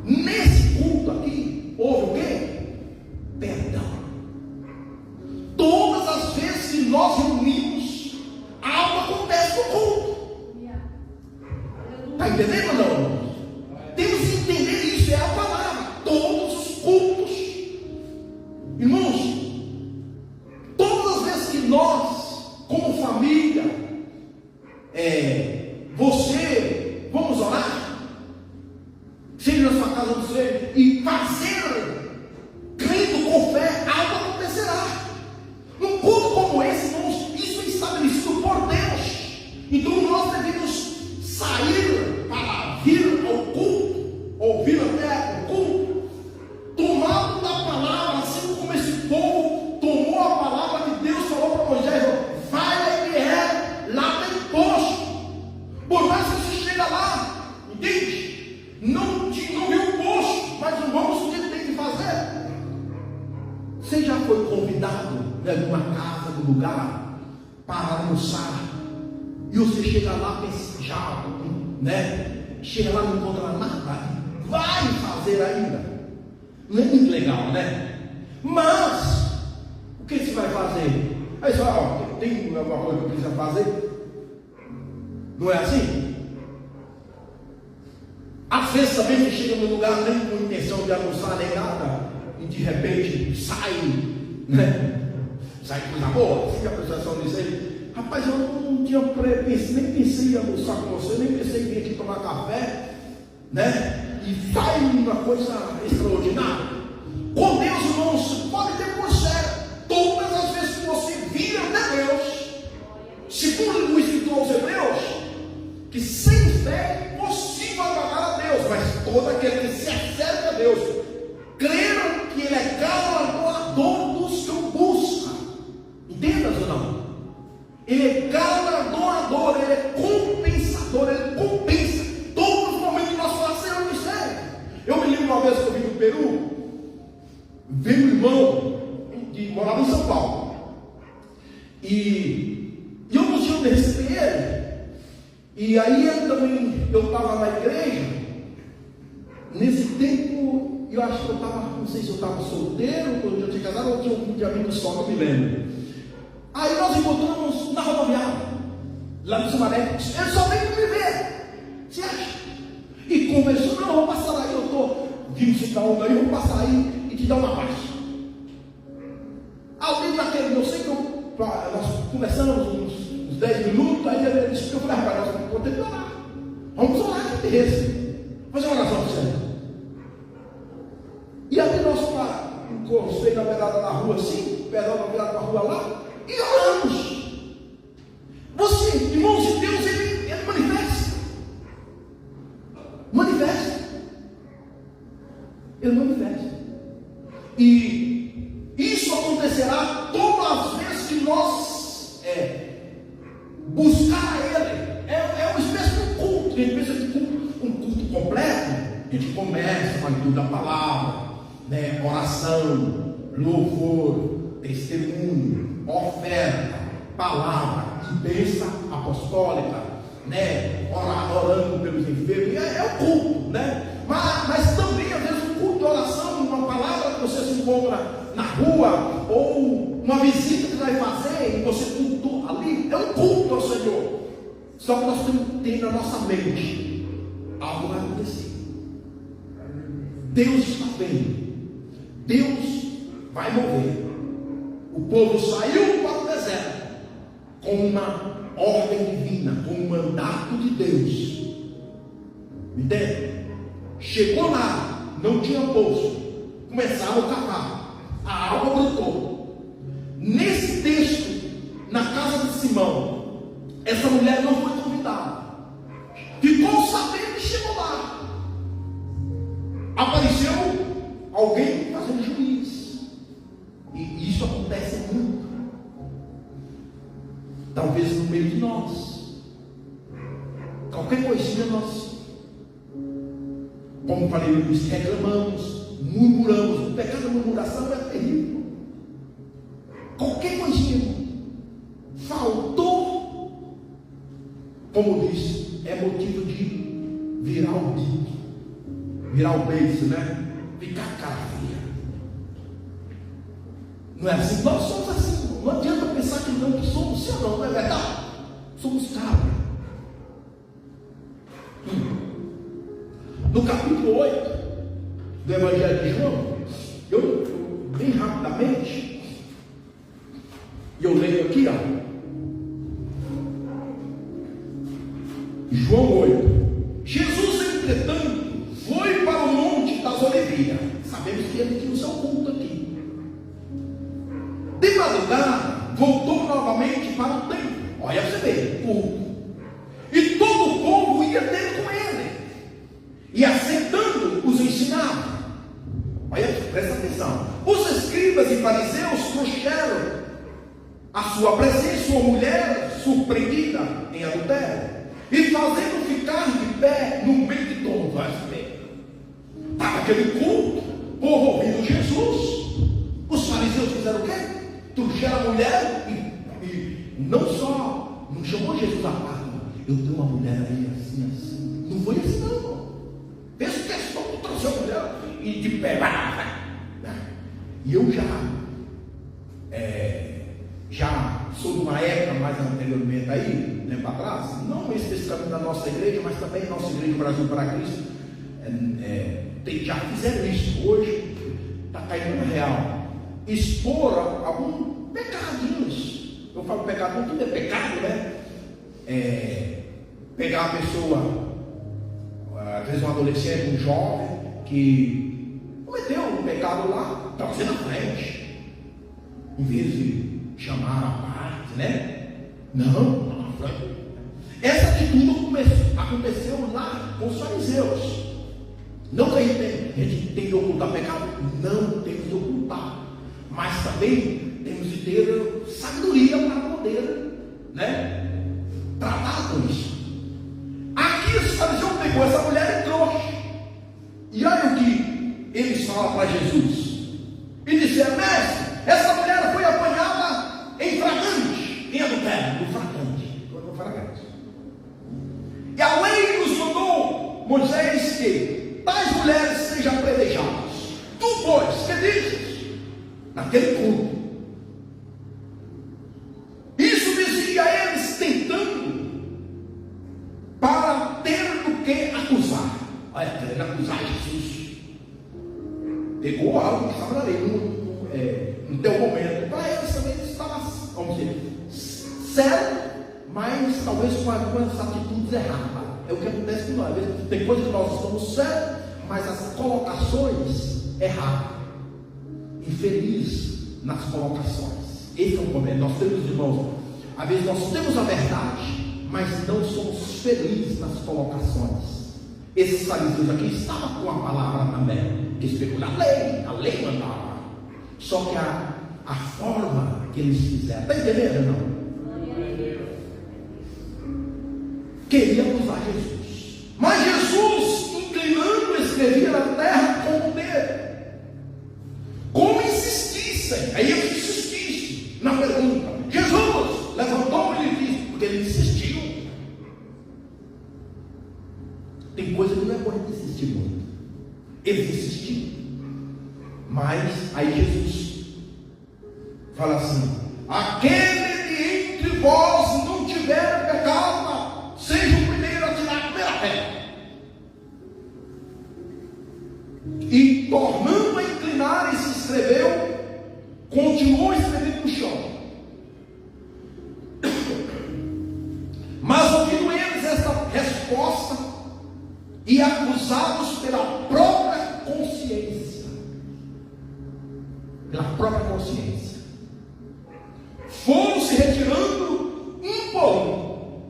Nesse culto aqui, houve o quê? Perdão. Todas as vezes que nós reunimos, algo acontece no culto. Está entendendo ou não? Temos que entender isso, é a palavra. Todos os cultos, irmãos, todas as vezes que nós, como família, você, vamos orar, seja na sua casa do Senhor, e fazer, crendo com fé, algo acontecerá. Num culto como esse, irmãos, isso é estabelecido por Deus. Então nós devemos sair para vir ao culto, ouvir até o culto, tomado da palavra, assim como esse povo tomou a palavra de Deus, falou para Moisés: vai lá em Guerreiro, lá tem poço. Por mais que você chega lá, entende? Não viu o poço, mas não vamos o que ele tem que fazer. Você já foi convidado, né, numa casa, num lugar, para almoçar, e você chega lá, já, né? Chega lá, não encontra nada, vai fazer ainda. Não é muito legal, né? Mas o que você vai fazer? Aí você fala: ó, tem alguma coisa que precisa fazer? Não é assim? Às vezes também você chega num lugar nem com intenção de almoçar nem nada, e de repente sai, né? Sai coisa boa. Você já prestou atenção nisso aí? Rapaz, eu não tinha nem pensei em almoçar com você, nem pensei em vir aqui tomar café, né? E sai uma coisa extraordinária. Com Deus, irmãos, pode ter por certo. Todas as vezes que você vir até Deus, segundo o Escritor aos Hebreus, que sem fé é impossível agradar a Deus, mas todo aquele que se acerca a Deus, creram que Ele é galardoador dos que o buscam. Entendas ou não? Ele é galardoador, Ele é compensador, Ele compensa todos os momentos que nós fazemos Senhor me serve. E aí eu estava na igreja, nesse tempo, eu acho que eu estava, não sei se eu estava solteiro, ou eu tinha casado, ou tinha um grupo de amigos só, não me lembro. Aí nós encontramos na rodoviária, lá no Sumaré. Ele só veio me ver, você acha? E conversou, não, eu vou passar aí, eu estou vindo citar onda aí, eu vou passar aí e te dar uma baixa. Alguém daquele, eu sei que nós conversamos uns 10 minutos, aí ele disse que eu falei, rapaz, nós vamos ter que orar. Vamos orar aqui, beleza. Fazer uma oração para você. E aí nós encostei na beirada da rua assim, pedal na beirada da rua lá, e oramos. Você, irmãos de Deus, ele manifesta. Manifesta. Ele manifesta. E isso acontecerá todas as vezes que nós buscar Ele. É uma espécie de culto. A gente pensa que um culto completo, a gente começa com a leitura da palavra, né? Oração, louvor, testemunho, oferta, palavra, bênção apostólica, né? Orando pelos enfermos, é o culto, né? Mas também, às vezes, um culto de oração, uma palavra que você se encontra na rua, ou uma visita que vai fazer, e você cultua ali, é um culto ao Senhor. Só que nós temos que ter na nossa mente, algo vai acontecer. Deus está vendo, Deus vai mover. O povo saiu para o deserto com uma ordem divina, com um mandato de Deus. Entende? Chegou lá, não tinha poço, começaram a cavar, a água brotou. Nesse texto, na casa de Simão, essa mulher não foi convidada, ficou sabendo que chegou lá. Apareceu alguém fazendo juiz, e isso acontece muito, talvez no meio de nós. Qualquer coisinha nós, como falei no início, reclamamos, murmuramos. O pecado da murmuração é terrível. Qualquer coisinha faltou, como disse, é motivo de virar o bico, virar o beijo, né? Ficar cara fria. Não é assim? Nós somos assim. Não adianta pensar que não, que somos assim, não é verdade? Somos cabra. No capítulo 8 do Evangelho de João, eu bem rapidamente, e eu leio aqui, ó. João 8. Jesus, entretanto, foi para o Monte das Oliveiras. Sabemos que ele tinha o seu culto aqui. De madrugada, voltou novamente para o templo. Olha você vê, culto. E todo o povo ia ter com ele. E assentando, os ensinava. Olha, presta atenção. Os escribas e fariseus trouxeram a sua presença uma mulher surpreendida em adultério, e fazendo ficar de pé no meio de todos. Estava aquele culto, o povo ouvindo Jesus. Os fariseus fizeram o quê? Trouxeram a mulher e não chamou Jesus à parte. Eu tenho uma mulher aí assim, assim. Não foi assim, não. Fez questão de trazer a mulher e de pé. E eu já sou de uma época mais anteriormente aí, tempo atrás, não especificamente da nossa igreja, mas também nossa igreja Brasil para Cristo, já fizeram isso. Hoje está caindo na real, expor alguns pecadinhos. Eu falo pecado, tudo é pecado, né? Pegar a pessoa, às vezes um adolescente, um jovem que cometeu um pecado lá, trazer na frente, em vez de chamar a parte, né? Não. Essa atitude aconteceu lá com os fariseus. Não que a gente tem que ocultar pecado, não temos de ocultar, mas também temos de ter sabedoria para poder, né, tratar com isso. Aqui os fariseus pegou essa mulher e trouxe. E olha o que eles falam para Jesus. E disseram: mestre, essa mulher foi apanhada em flagrante, em adultério, no flagrante. Moisés que tais mulheres sejam apedrejadas. Tu, pois, que dizes? Naquele culto. Isso dizia a eles, tentando, para ter do que acusar. Olha, querendo acusar Jesus. Pegou algo que estava ali, no teu momento. Para eles também estava, vamos dizer, certo, mas talvez com algumas atitudes erradas. É o que acontece com nós. Às vezes tem coisas que nós estamos certos, mas as colocações erradas. Infeliz nas colocações. Esse é o problema. Nós temos, irmãos, às vezes nós temos a verdade, mas não somos felizes nas colocações. Esses fariseus aqui estavam com a palavra na mão, que especulam a lei mandava. Só que a forma que eles fizeram, está entendendo não? Queria acusar Jesus, mas Jesus, inclinando, escrevia na terra com o dedo. Como insistissem, aí eles insistissem na pergunta. Jesus levantou e lhe disse, porque ele insistiu. Tem coisa que não é bom insistir muito. Eles insistiram, mas aí Jesus fala assim: aquele de entre vós não tiver pecado, seja o primeiro a tirar a primeira pedra. E tornando a inclinar, e se escreveu, continuou escrevendo no chão. Mas ouvindo eles esta resposta, e acusados pela própria consciência, foram se retirando um por um,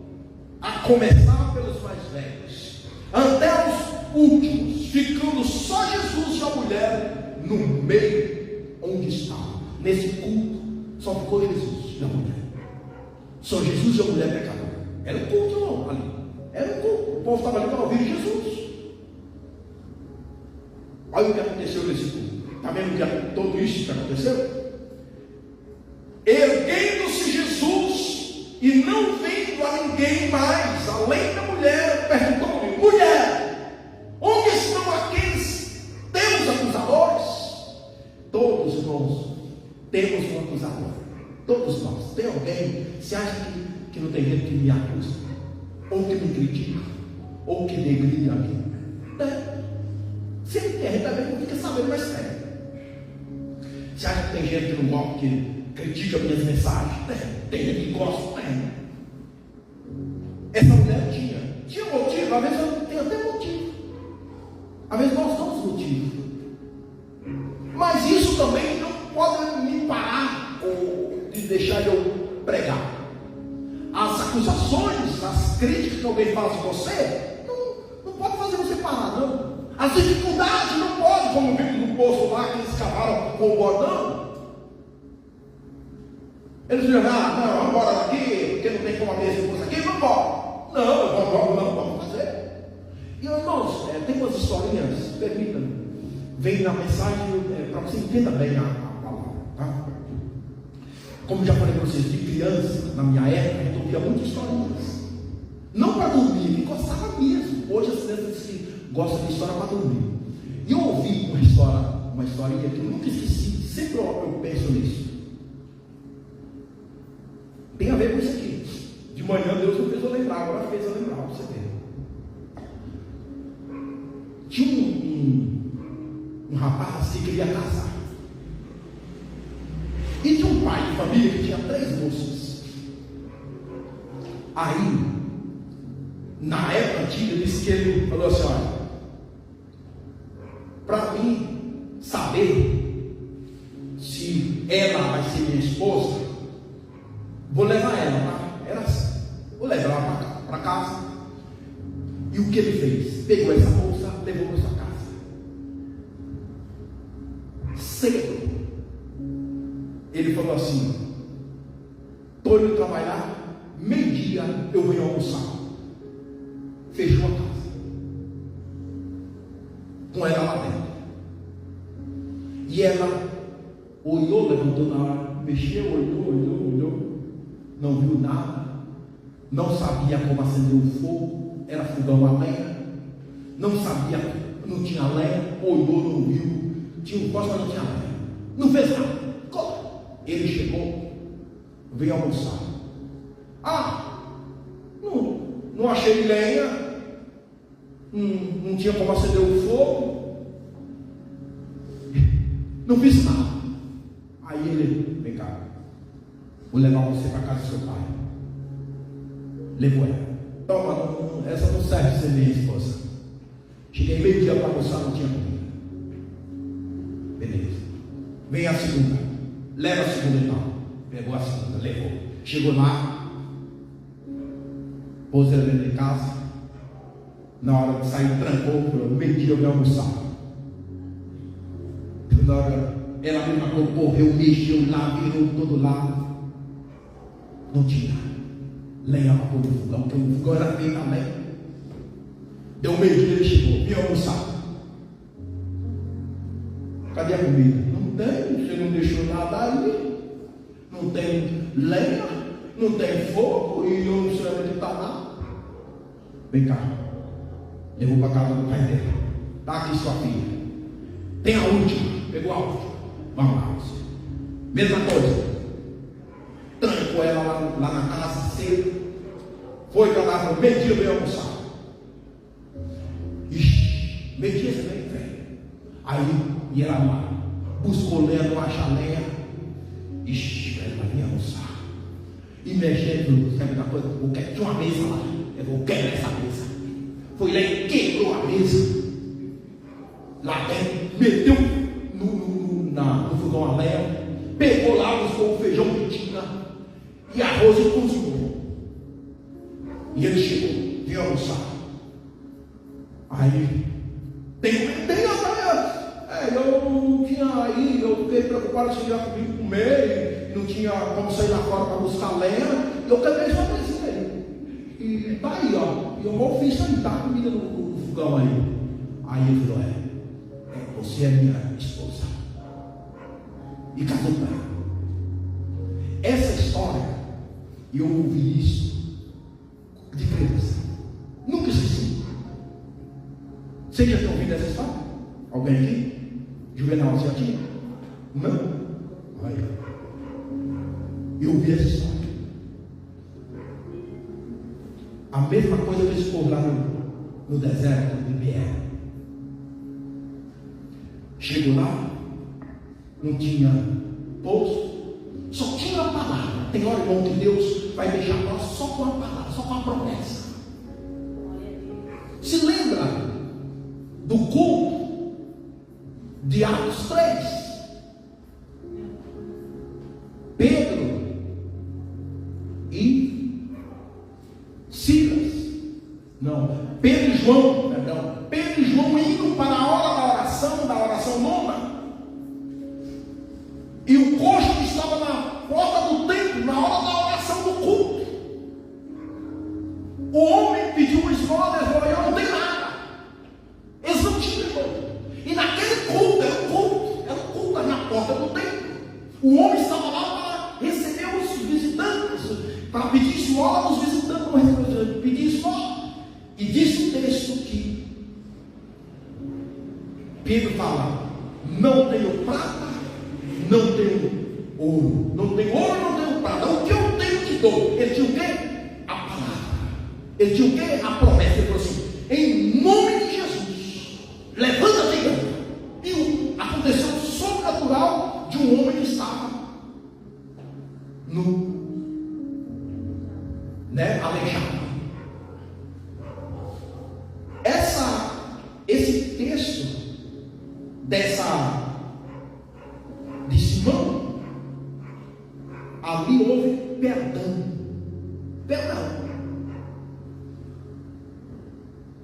a começar pelos mais velhos, até os últimos, ficando só Jesus e a mulher no meio onde estavam. Nesse culto só ficou Jesus e a mulher. Só Jesus e a mulher pecadora. Era um culto, não, ali. Era um culto. O povo estava ali para ouvir Jesus. Olha o que aconteceu nesse culto. Está vendo que tudo isso que aconteceu? Erguendo-se Jesus e não vendo a ninguém mais, além da mulher, perguntou-lhe: mulher, onde estão aqueles teus acusadores? Todos, irmãos, temos um acusador. Todos nós. Tem alguém, se acha que não tem gente que me acusa, ou que me critica, ou que negliga a mim? Sempre tem, a gente também não fica sabendo, mas tem. Você acha que tem gente que não gosta, que critica minhas mensagens? Tem gente que gosta? Tem. Essa mulher tinha motivo, às vezes eu tenho até motivo, às vezes nós temos motivo, mas isso também não pode me parar ou de deixar eu pregar. As acusações, as críticas que alguém faz de você, não pode fazer você parar, não. As dificuldades não podem, como vimos no poço lá que eles cavaram com o bordão. Eles dizem: não, vamos embora daqui, porque não tem como abrir esse poço aqui, vamos embora. Não, vamos fazer. E irmãos, tem umas historinhas, permitam-me, vem na mensagem para você entender bem a palavra, tá? Como já falei para vocês, de criança, na minha época, eu ouvia muitas historinhas. Não para dormir, me gostava mesmo. Hoje as crianças gostam de história para dormir. E eu ouvi uma historinha que eu nunca esqueci, sempre eu penso nisso. Tem a ver com isso aqui. De manhã Deus não fez eu lembrar, agora fez eu lembrar, para você ver. Tinha um rapaz que queria casar. E tinha um pai de família que tinha 3 moças. Aí, na época antiga, disse que ele falou assim: olha, para mim saber se ela vai ser minha esposa, vou levar ela, tá? Era assim, vou levar ela para casa. E o que ele fez? Pegou essa moça, levou para sua casa. Cedo, ele falou assim: estou indo trabalhar, meio-dia eu venho almoçar. Fechou a casa, com ela lá dentro. E ela olhou, levantou na hora, mexeu, olhou, não viu nada, não sabia como acender o fogo, era fogão a lenha, não sabia, não tinha lenha, olhou, não viu, tinha um poste, mas não tinha lenha, não fez nada. Ele chegou, veio almoçar. Não achei lenha, não tinha como acender o fogo, não fiz nada. Aí ele, vem cá, vou levar você para casa do seu pai. Levou ela. Toma, essa não serve de ser minha esposa. Cheguei meio-dia para almoçar, não tinha comida. Beleza. Vem a segunda. Leva a segunda então. Pegou a segunda, levou. Chegou lá, pôs ela dentro de casa. Na hora de sair, trancou, falou, meio-dia eu vou almoçar. Na hora, ela mesma correu, mexeu lá, virou todo lado. Não tinha lenha para pôr no fogão, porque o fogão era feito a lenha. Deu meio-dia, ele chegou, veio almoçar. Cadê a comida? Não tem, você não deixou nada aí. Não tem lenha, não tem fogo, e eu não sei onde está nada. Vem cá, levou para casa do pai dele. Está aqui sua filha. Tem a última, pegou a última. Vamos lá, você. Mesma coisa. Trancou ela lá na casa cedo. Foi para lá, falou, meio-dia veio almoçar. Ixi, meio-dia você vem. Aí, e ela lá, buscou lenha, não acha lenha. Ixi, velho, vai vir almoçar. E mexendo, sabe da coisa? Tinha uma mesa lá. Eu vou quebrar essa mesa. Foi lá e quebrou a mesa. Lá dentro, meteu no fogão a lenha. Pegou lá, buscou o feijão que tinha e arroz e cozinhou. E ele chegou, veio almoçar. Aí, eu não tinha aí, eu fiquei preocupado se ia comer, e não tinha como sair lá fora para buscar lenha. Eu quebrei só esse aí. E tá aí, ó. E eu mal fiz aí, tá comida no fogão aí. Aí ele falou, você é minha esposa. E casou com ela. Essa história, eu ouvi isso de criança. Nunca esqueci. Você já tem ouvido essa história? Alguém aqui? Juvenal, você já tinha? Não? Aí. Eu ouvi essa história. A mesma coisa que esse povo lá no deserto de Beer. Chegou lá, não tinha poço, só tinha a palavra. Tem hora, irmão, que Deus vai deixar nós só com a palavra, só com a promessa. Se lembra do culto de Atos 3? Pedro e Silas, Pedro e João, Pedro e João indo para a hora da oração nona, e o coxo que estava na porta do templo, na hora da oração do culto, o homem pediu uma esmola, eu não tenho nada. Eles não tinham esmola. E naquele culto, era um culto na porta do templo. O homem estava lá para receber os visitantes, para pedir esmola dos visitantes, para pedir esmola. E diz o texto que Pedro fala, não tenho prata, não tenho ouro, não tenho prata, o que eu tenho te dou. Ele tinha o quê? A palavra. Ele tinha o quê? A promessa. Ele falou assim, em nome de Jesus, levanta-te e anda. E aconteceu o sobrenatural de um homem que estava aleijado. Esse texto de Simão, ali houve perdão.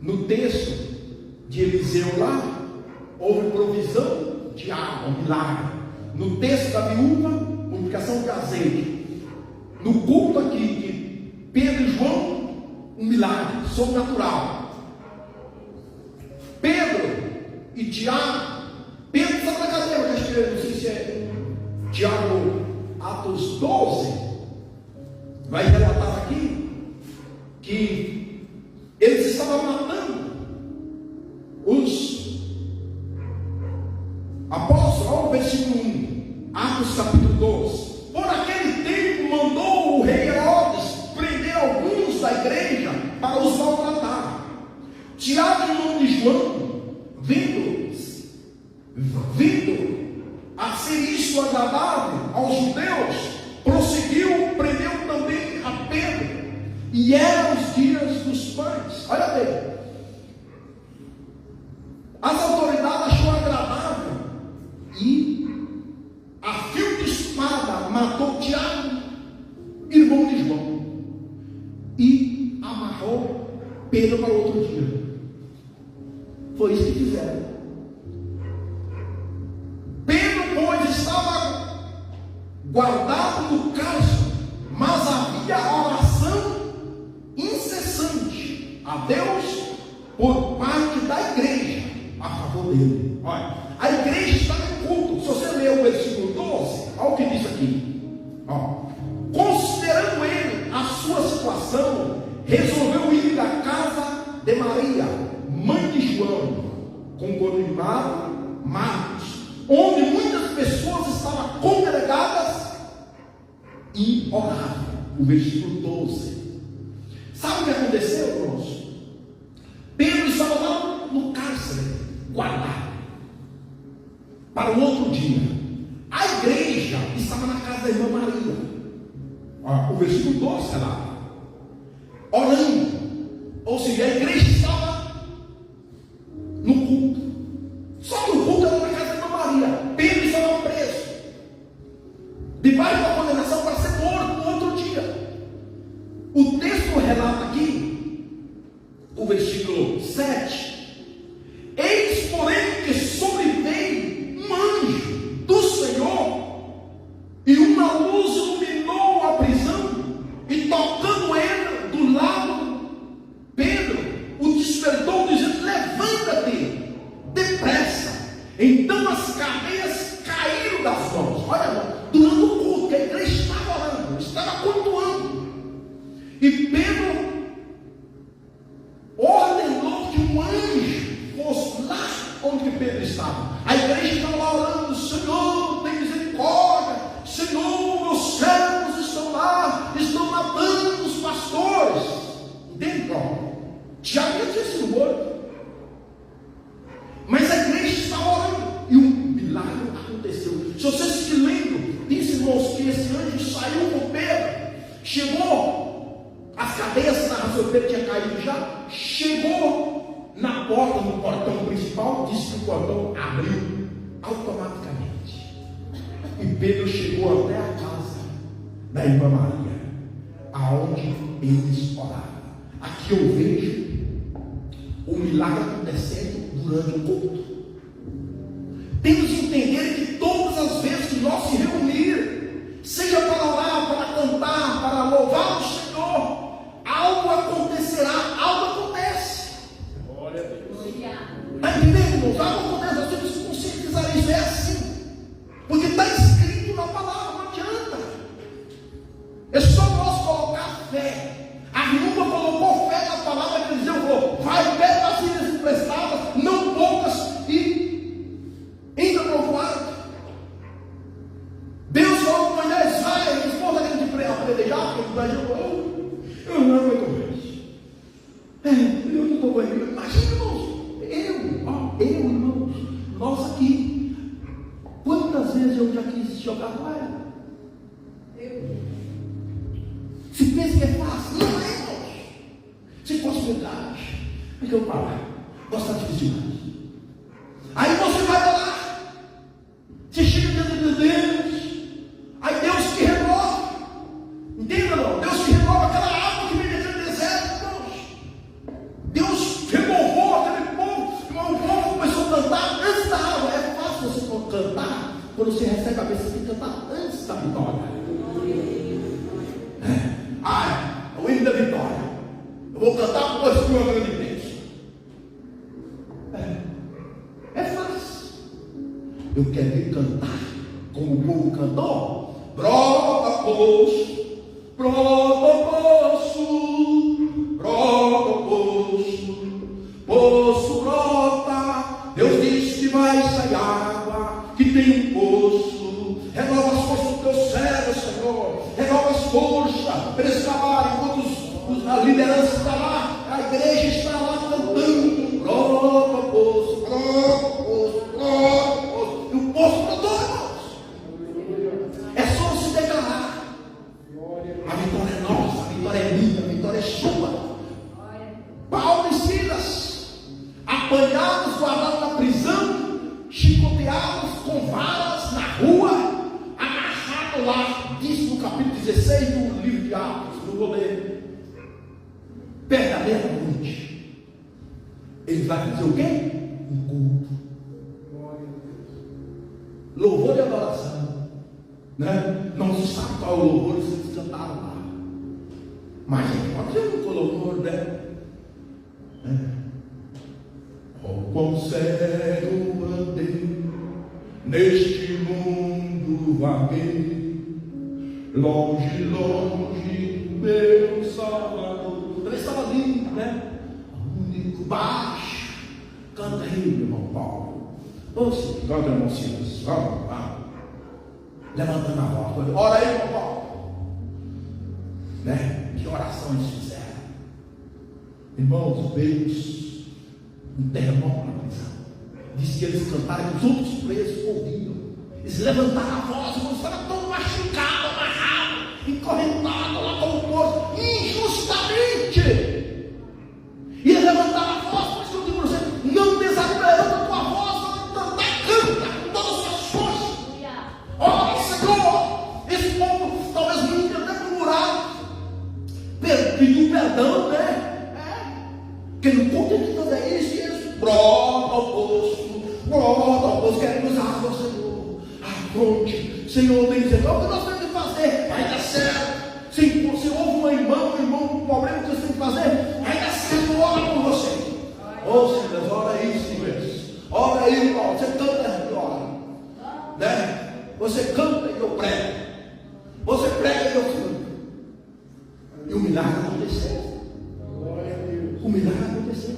No texto de Eliseu lá, houve provisão de água, um milagre. No texto da viúva, multiplicação de azeite. No culto aqui de Pedro e João, um milagre sobrenatural. Pedro e Tiago, Pedro está na cadeira, não sei se é Tiago, Atos 12, vai relatar aqui que eles estavam matando Atos capítulo 12. Por aquele tempo mandou o rei Herodes prender alguns da igreja para os maltratar. Tiago, irmão de João, vendo a ser isso agradável aos judeus, prosseguiu, prendeu também a Pedro. E eram os dias dos pães. Olha bem, as autoridades achou agradável e a fio de espada matou Tiago, irmão de João, e amarrou Pedro para outro dia. Foi isso que fizeram. Pedro, pois, estava guardado no cárcere, mas havia oração incessante a Deus por parte da igreja a favor dele. Olha, a igreja estava em culto. Se você ler o versículo 12, olha o que diz aqui. Considerando ele a sua situação, resolveu ir da casa de Maria, mãe de João, com convidado Marcos, onde muitas pessoas estavam congregadas e oravam. O versículo 12. Sabe o que aconteceu, irmãos? Pedro estava lá no cárcere, guardado, para o outro dia. A igreja estava na casa da irmã Maria. O versículo 12 está lá. Orando. Ou seja, a igreja estava no culto. Só que o culto era na casa da irmã Maria. Pedro estava preso, debaixo da condenação para ser morto no outro dia. O texto relata aqui, o versículo 7. Eis, porém, que sobreveio um anjo do Senhor, e uma luz iluminou a prisão, e tocando ele do lado, Pedro o despertou, dizendo: levanta-te depressa. Então as cadeias caíram das mãos. Olha, durante o culto, que a igreja estava orando, estava cultuando, e Pedro ordenou que um anjo fosse lá onde Pedro estava. A igreja estava lá orando: Senhor, tem misericórdia. Senhor, meus servos estão lá, estão matando os pastores. Entende? Já tinha sido morto, mas a igreja estava orando e um milagre aconteceu. Se vocês se lembram, disse, irmãos, que esse anjo saiu com Pedro, chegou, as cadeias na razão Pedro tinha caído já, chegou na porta, no portão principal, disse que o portão abriu automaticamente. E Pedro chegou até a casa da irmã Maria, aonde eles oravam. Aqui eu vejo o milagre acontecendo durante o culto. Temos que entender que todas as vezes que nós se reunir, seja para orar, para cantar, para louvar o Senhor, algo acontecerá, algo acontece. Glória a Deus. Está entendendo, irmãos? Algo acontece, nós temos que conscientizar isso. É assim, porque está escrito na palavra, não adianta. É só nós colocar fé. A viúva colocou fé na palavra que Eliseu falou: vai, pega as filhas emprestadas, não poucas, e entra para o quarto. Deus falou com Moisés: vai, a esposa dele de apedrejar, porque o Brasil falou: eu não aguento mais. Eu não estou aguentando. Imagina, irmãos, eu, irmãos, nós aqui, quantas vezes eu já quis jogar toalha? Se pensa que é fácil, não é, irmãos. Se fosse verdade, porque eu falo, gosta de demais. Aí você vai lá, você chega diante de Deus, aí Deus te renova. Entenda, não? Deus te renova aquela água que vem daquele deserto, irmãos. Deus renovou aquele povo, o povo começou a cantar antes da água. É fácil você cantar quando você recebe a bênção, você tem que cantar antes da vitória. O hino da vitória. Eu vou cantar por hoje uma grande bênção. É fácil. Eu quero vir cantar como o povo cantou. Brota poço, poço brota. Deus disse que vai sair água, que tem um poço. Renova apanhados, guardados na prisão, chicoteados com varas na rua, amarrados lá, diz no capítulo 16 do livro de Atos, não vou ler, perto da meia-noite, ele vai fazer o quê? Um culto, louvor e adoração, né? Não se sabe qual é o louvor que eles cantaram lá, mas a gente pode dizer que o louvor, né? Oh, quão cego andei, neste mundo vaguei, longe, longe do meu Salvador. Também estava lindo, né? Único, baixo. Canta aí, meu irmão Paulo. Ouça, canta, irmão Silas. Vamos, vamos. Levantando a voz. Ora aí, irmão Paulo. Né? Que oração eles fizeram. Irmãos, Deus, um terremoto na prisão. Diz que eles cantaram e os outros presos ouviram. Eles levantaram a voz, irmãos, estavam todos machucados, amarrados, encorrentados lá como morto, injustamente. E eles levantaram a voz, por isso que eu digo para você, não desanima, levanta a tua voz, canta com todas as suas forças. Ó Senhor, esse povo talvez nunca até murmurado, pediu perdão, né? Porque no ponto de fazer isso, eles brota ao poço, queremos água, Senhor, afronte, Senhor, tem que dizer, o que nós temos que fazer? Vai dar certo. Se houve um irmão, um problema que você tem que fazer, vai dar certo, ora por você. Ô Senhor, ora aí, Senhor, ora aí, irmão, você canta e ora, né? Você canta e eu prego, você prega e eu canto, e o milagre aconteceu. O milagre aconteceu.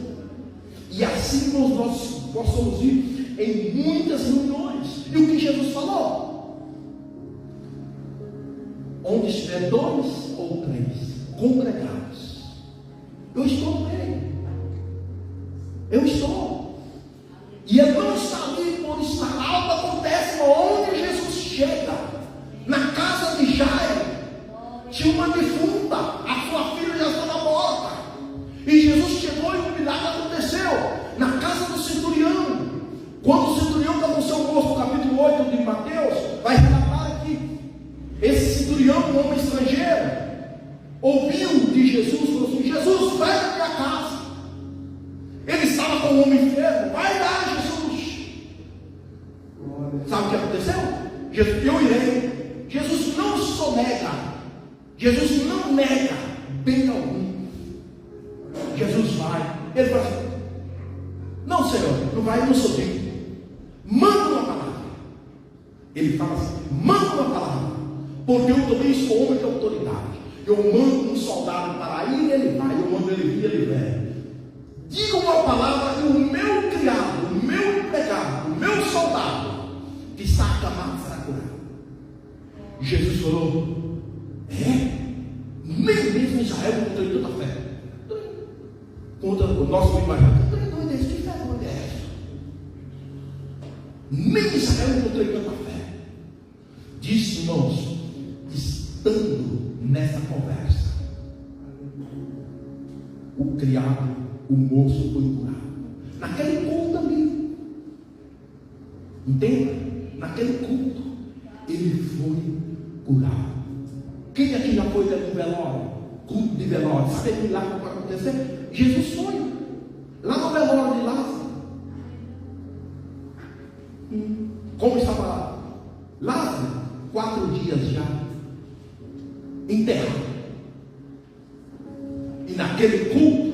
E assim nós possamos ir em muitas reuniões. E o que Jesus falou? Onde estiver 2 ou 3 congregados, eu estou no meio. Eu estou. E ele não está ali por estar. Algo acontece onde Jesus chega. Na casa de Jairo tinha uma defunta, a sua filha já estava morta. E Jesus chegou e o milagre aconteceu na casa do centurião. Quando o centurião está no seu posto, no capítulo 8 de Mateus, vai relatar aqui. Esse centurião, um homem estrangeiro, ouviu de Jesus, falou assim: Jesus, vai na minha casa. Ele estava com um homem enfermo, vai lá, Jesus. Sabe o que aconteceu? Eu irei. Jesus não sonega, Jesus não nega bem algum. Jesus vai. Ele fala assim: não, Senhor, não vai, eu não sou digno. Manda uma palavra. Ele fala assim: manda uma palavra, porque eu também sou homem de autoridade. Eu mando um soldado para ir, ele vai. Eu mando ele vir, ele vem. Diga uma palavra e o meu criado, o meu empregado, o meu soldado que está acamado será curado. Jesus falou: nem mesmo Israel não tem tanta fé. Contra o nosso imaginário, que fé não é essa? Nem Israel não tem tanta fé. Disse, irmãos, estando nessa conversa, o criado, o moço foi curado. Naquele culto ali, entenda? Naquele culto, ele foi curado. Quem aqui já foi no velório? Culto de velório, sabe o milagre que vai acontecer? Jesus foi lá no velório de Lázaro. Como estava Lázaro? 4 dias já enterrado. E naquele culto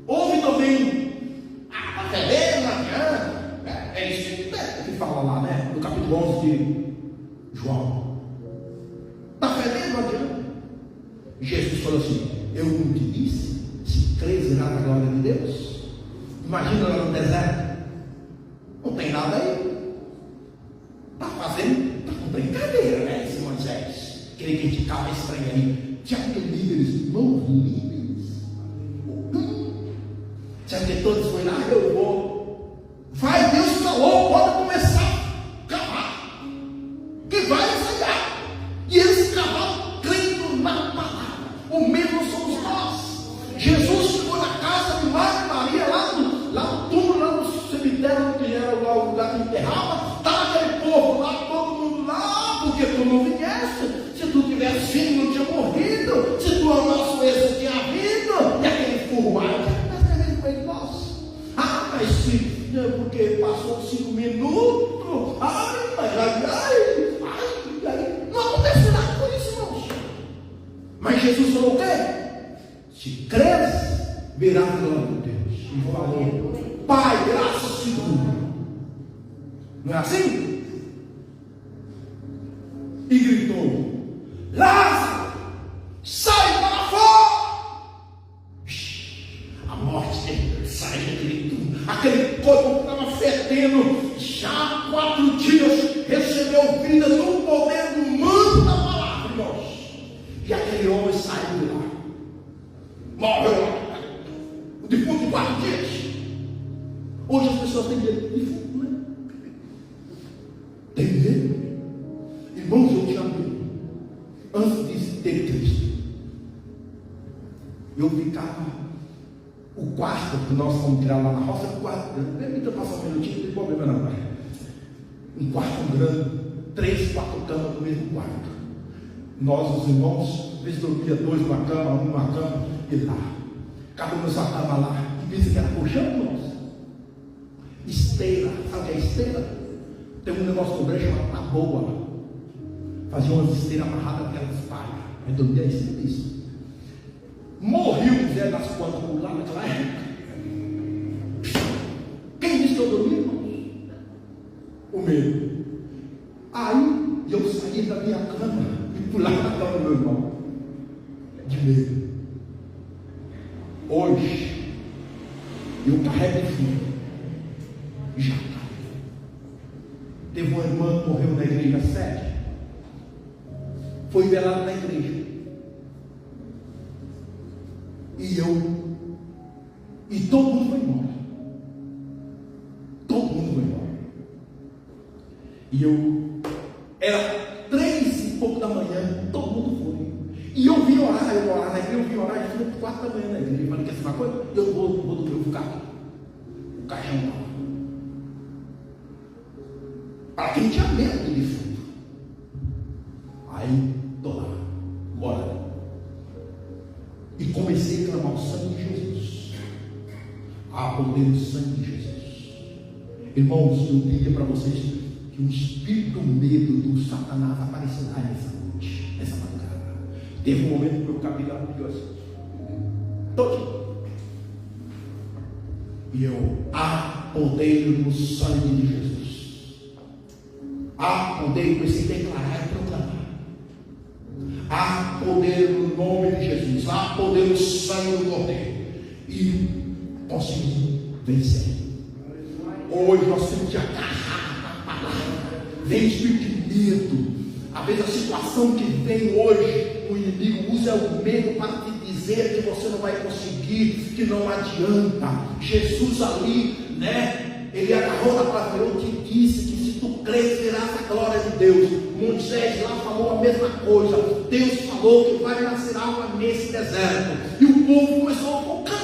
houve também a fedendo, não adianta. É isso que fala lá, né? No capítulo 11 de João. Está fedendo, não adianta. Jesus falou assim: eu não te disse, se crês irá na glória de Deus. Imagina lá no deserto, não tem nada aí, está fazendo, está com brincadeira, né? Esse Moisés queria criticar esse trem aí. Tinha que líderes, não líderes. Tinha que todos foi lá, eu vou. Vai, Deus falou, pode começar a cavar, que vai ensaiar. E eles cavaram crendo na palavra. O mesmo somos nós. Jesus chegou na casa de Marta e Maria, lá no morrido. Se tu amasse esse, tinha vindo. E aquele furmado, mas é mesmo ele nosso. Ah, mas sim, porque passou 5 minutos. Ai, não acontece nada por isso, irmãos. Mas Jesus falou o quê? Se creres, verá a glória de Deus. E falou: Pai, graças te dou. Não é assim? E gritou: Lázaro, sai para fora! A morte sai daquele túmulo. Aquele corpo que estava fedendo já há 4 dias recebeu vida no poder do manto da palavra, irmãos. E aquele homem saiu de lá, morreu lá, o defunto de 4 dias. Hoje as pessoas têm medo de defunto, né? Tem medo? Irmãos, eu tinha medo antes de ter Cristo. Eu ficava, o quarto que nós fomos tirar lá na roça, o quarto grande, permita passar um minutinho, não tem problema não, pai. Um quarto grande, 3, 4 camas no mesmo quarto. Nós, os irmãos, às vezes dormia 2 numa cama, 1 numa cama, e lá. Cada um nessa cama lá, e pensa que era colchão, irmãos. Esteira, sabe o que é esteira? Tem um negócio no brejo chamado taboa. Fazia umas esteiras amarradas naquelas palhas. Aí dormia em cima disso. Morreu o Zé das Quantas por lá naquela época. Quem disse que eu dormi, irmãos? O medo. Aí eu saí da minha cama e pulava na cama do meu irmão. De medo. Hoje eu carrego filho. Já caiu. Teve uma irmã que morreu na igreja 7. Foi velado na igreja. E todo mundo foi embora. Todo mundo foi embora. E eu, era 3 e pouco da manhã, todo mundo foi. E eu vim orar, na igreja, eu vim orar, eu fui 4 da manhã na igreja. Eu falei: quer saber uma coisa? Eu vou dormir, eu vou ficar aqui. O caixão lá. Para quem tinha medo de defunto. Aí, estou lá, bora. E comecei a clamar o sangue de Jesus. Ah, poder do sangue de Jesus. Irmãos, eu diria para vocês que um espírito medo do Satanás aparecerá nessa noite, nessa madrugada. Teve um momento que eu cabelo pediu assim, todo. E eu, há poder no sangue de Jesus. Há poder, comecei a declarar e proclamar. Há poder no nome de Jesus. Há poder no sangue do Cordeiro. E conseguimos vencer. Hoje nós temos que agarrar a palavra. Vem espírito de medo. Às vezes a situação que vem hoje, o inimigo usa o medo para te dizer que você não vai conseguir, que não adianta. Jesus ali, né? Ele agarrou na palavra. Eu te disse que se tu crês, verás a glória de Deus. Moisés lá falou a mesma coisa. Deus falou que vai nascer água nesse deserto. E o povo começou a cantar.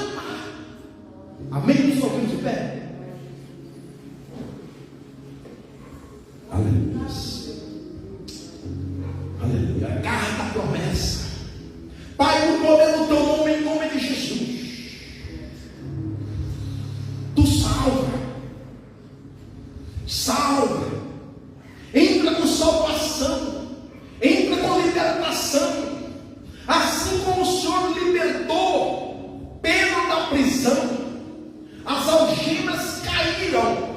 Amém? Nos colocamos de pé. Aleluia. Aleluia. Agarra a promessa. Pai, no poder do teu nome, em nome de Jesus. Tu salva. Salva. Entra com salvação. Entra com libertação. Assim como o Senhor libertou Pedro da prisão. As algemas caíram.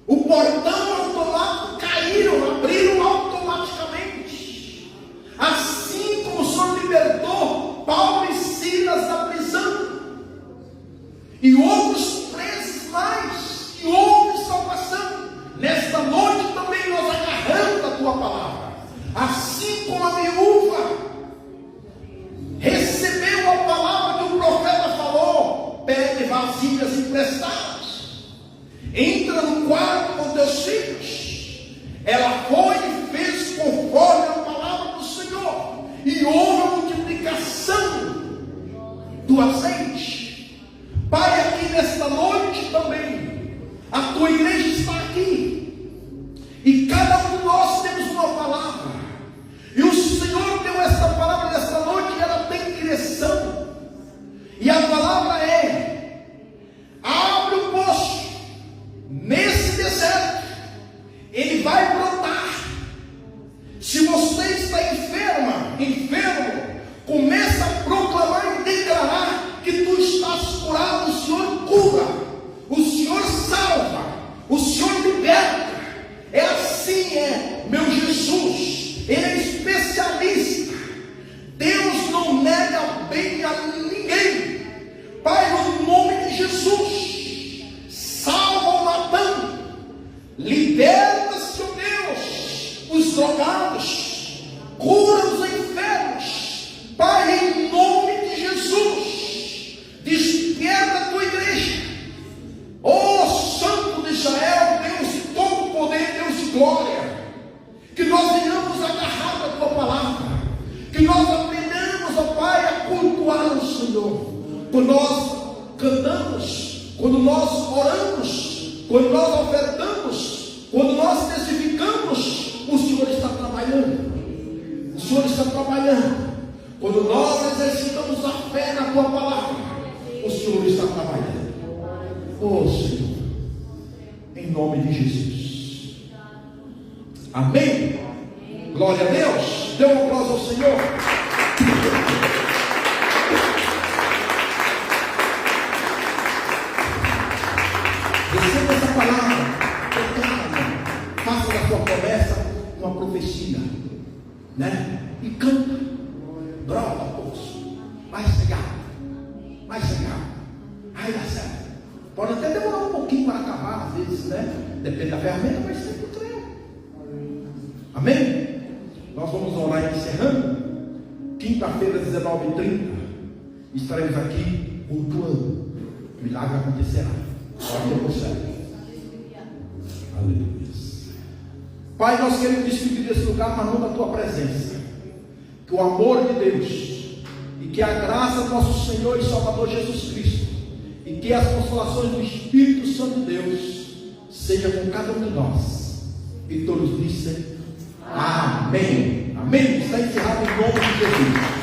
O portão automático caíram, abriram automaticamente. Assim como o Senhor libertou Paulo e Silas da prisão. E outros presos mais. E houve salvação. Nesta noite também nós agarramos a tua palavra. Assim como a viúva recebeu a palavra que o profeta falou: pede vasilhas emprestadas. Entra no quarto com teus filhos. Ela foi e fez conforme a palavra do Senhor. E houve a multiplicação do azeite. Pai, aqui nesta noite também, a tua igreja está aqui. E cada um de nós temos uma palavra. E o Senhor deu esta palavra Jesus. Salva o ladrão. Liberta-se, ó Deus, os drogados. Cura os enfermos. Pai, em nome de Jesus, desperta a tua igreja. Ó Santo de Israel, Deus de todo poder, Deus de glória, que nós venhamos agarrar a tua palavra, que nós aprendamos, ó Pai, a cultuar o Senhor. Quando nós cantamos, quando nós oramos, quando nós ofertamos, quando nós testificamos, o Senhor está trabalhando. O Senhor está trabalhando. Quando nós exercitamos a fé na tua palavra, o Senhor está trabalhando. Oh Senhor, em nome de Jesus. Amém? Glória a Deus. Dê um aplauso ao Senhor. Receba essa palavra. Faça da sua promessa uma profecia, né? E canta. Brota, poço. Vai chegar. Vai chegar. Vai dar certo. Pode até demorar um pouquinho para acabar, às vezes, né? Depende da ferramenta, mas sempre crê. Amém? Nós vamos orar encerrando. Quinta-feira, 19h30, estaremos aqui cultuando. O milagre acontecerá. Pode ter certo. Aleluia. Pai, nós queremos despedir desse lugar, mas não da tua presença. Que o amor de Deus e que a graça do nosso Senhor e Salvador Jesus Cristo e que as consolações do Espírito Santo de Deus seja com cada um de nós. E todos dizem amém. Amém. Está encerrado em nome de Jesus.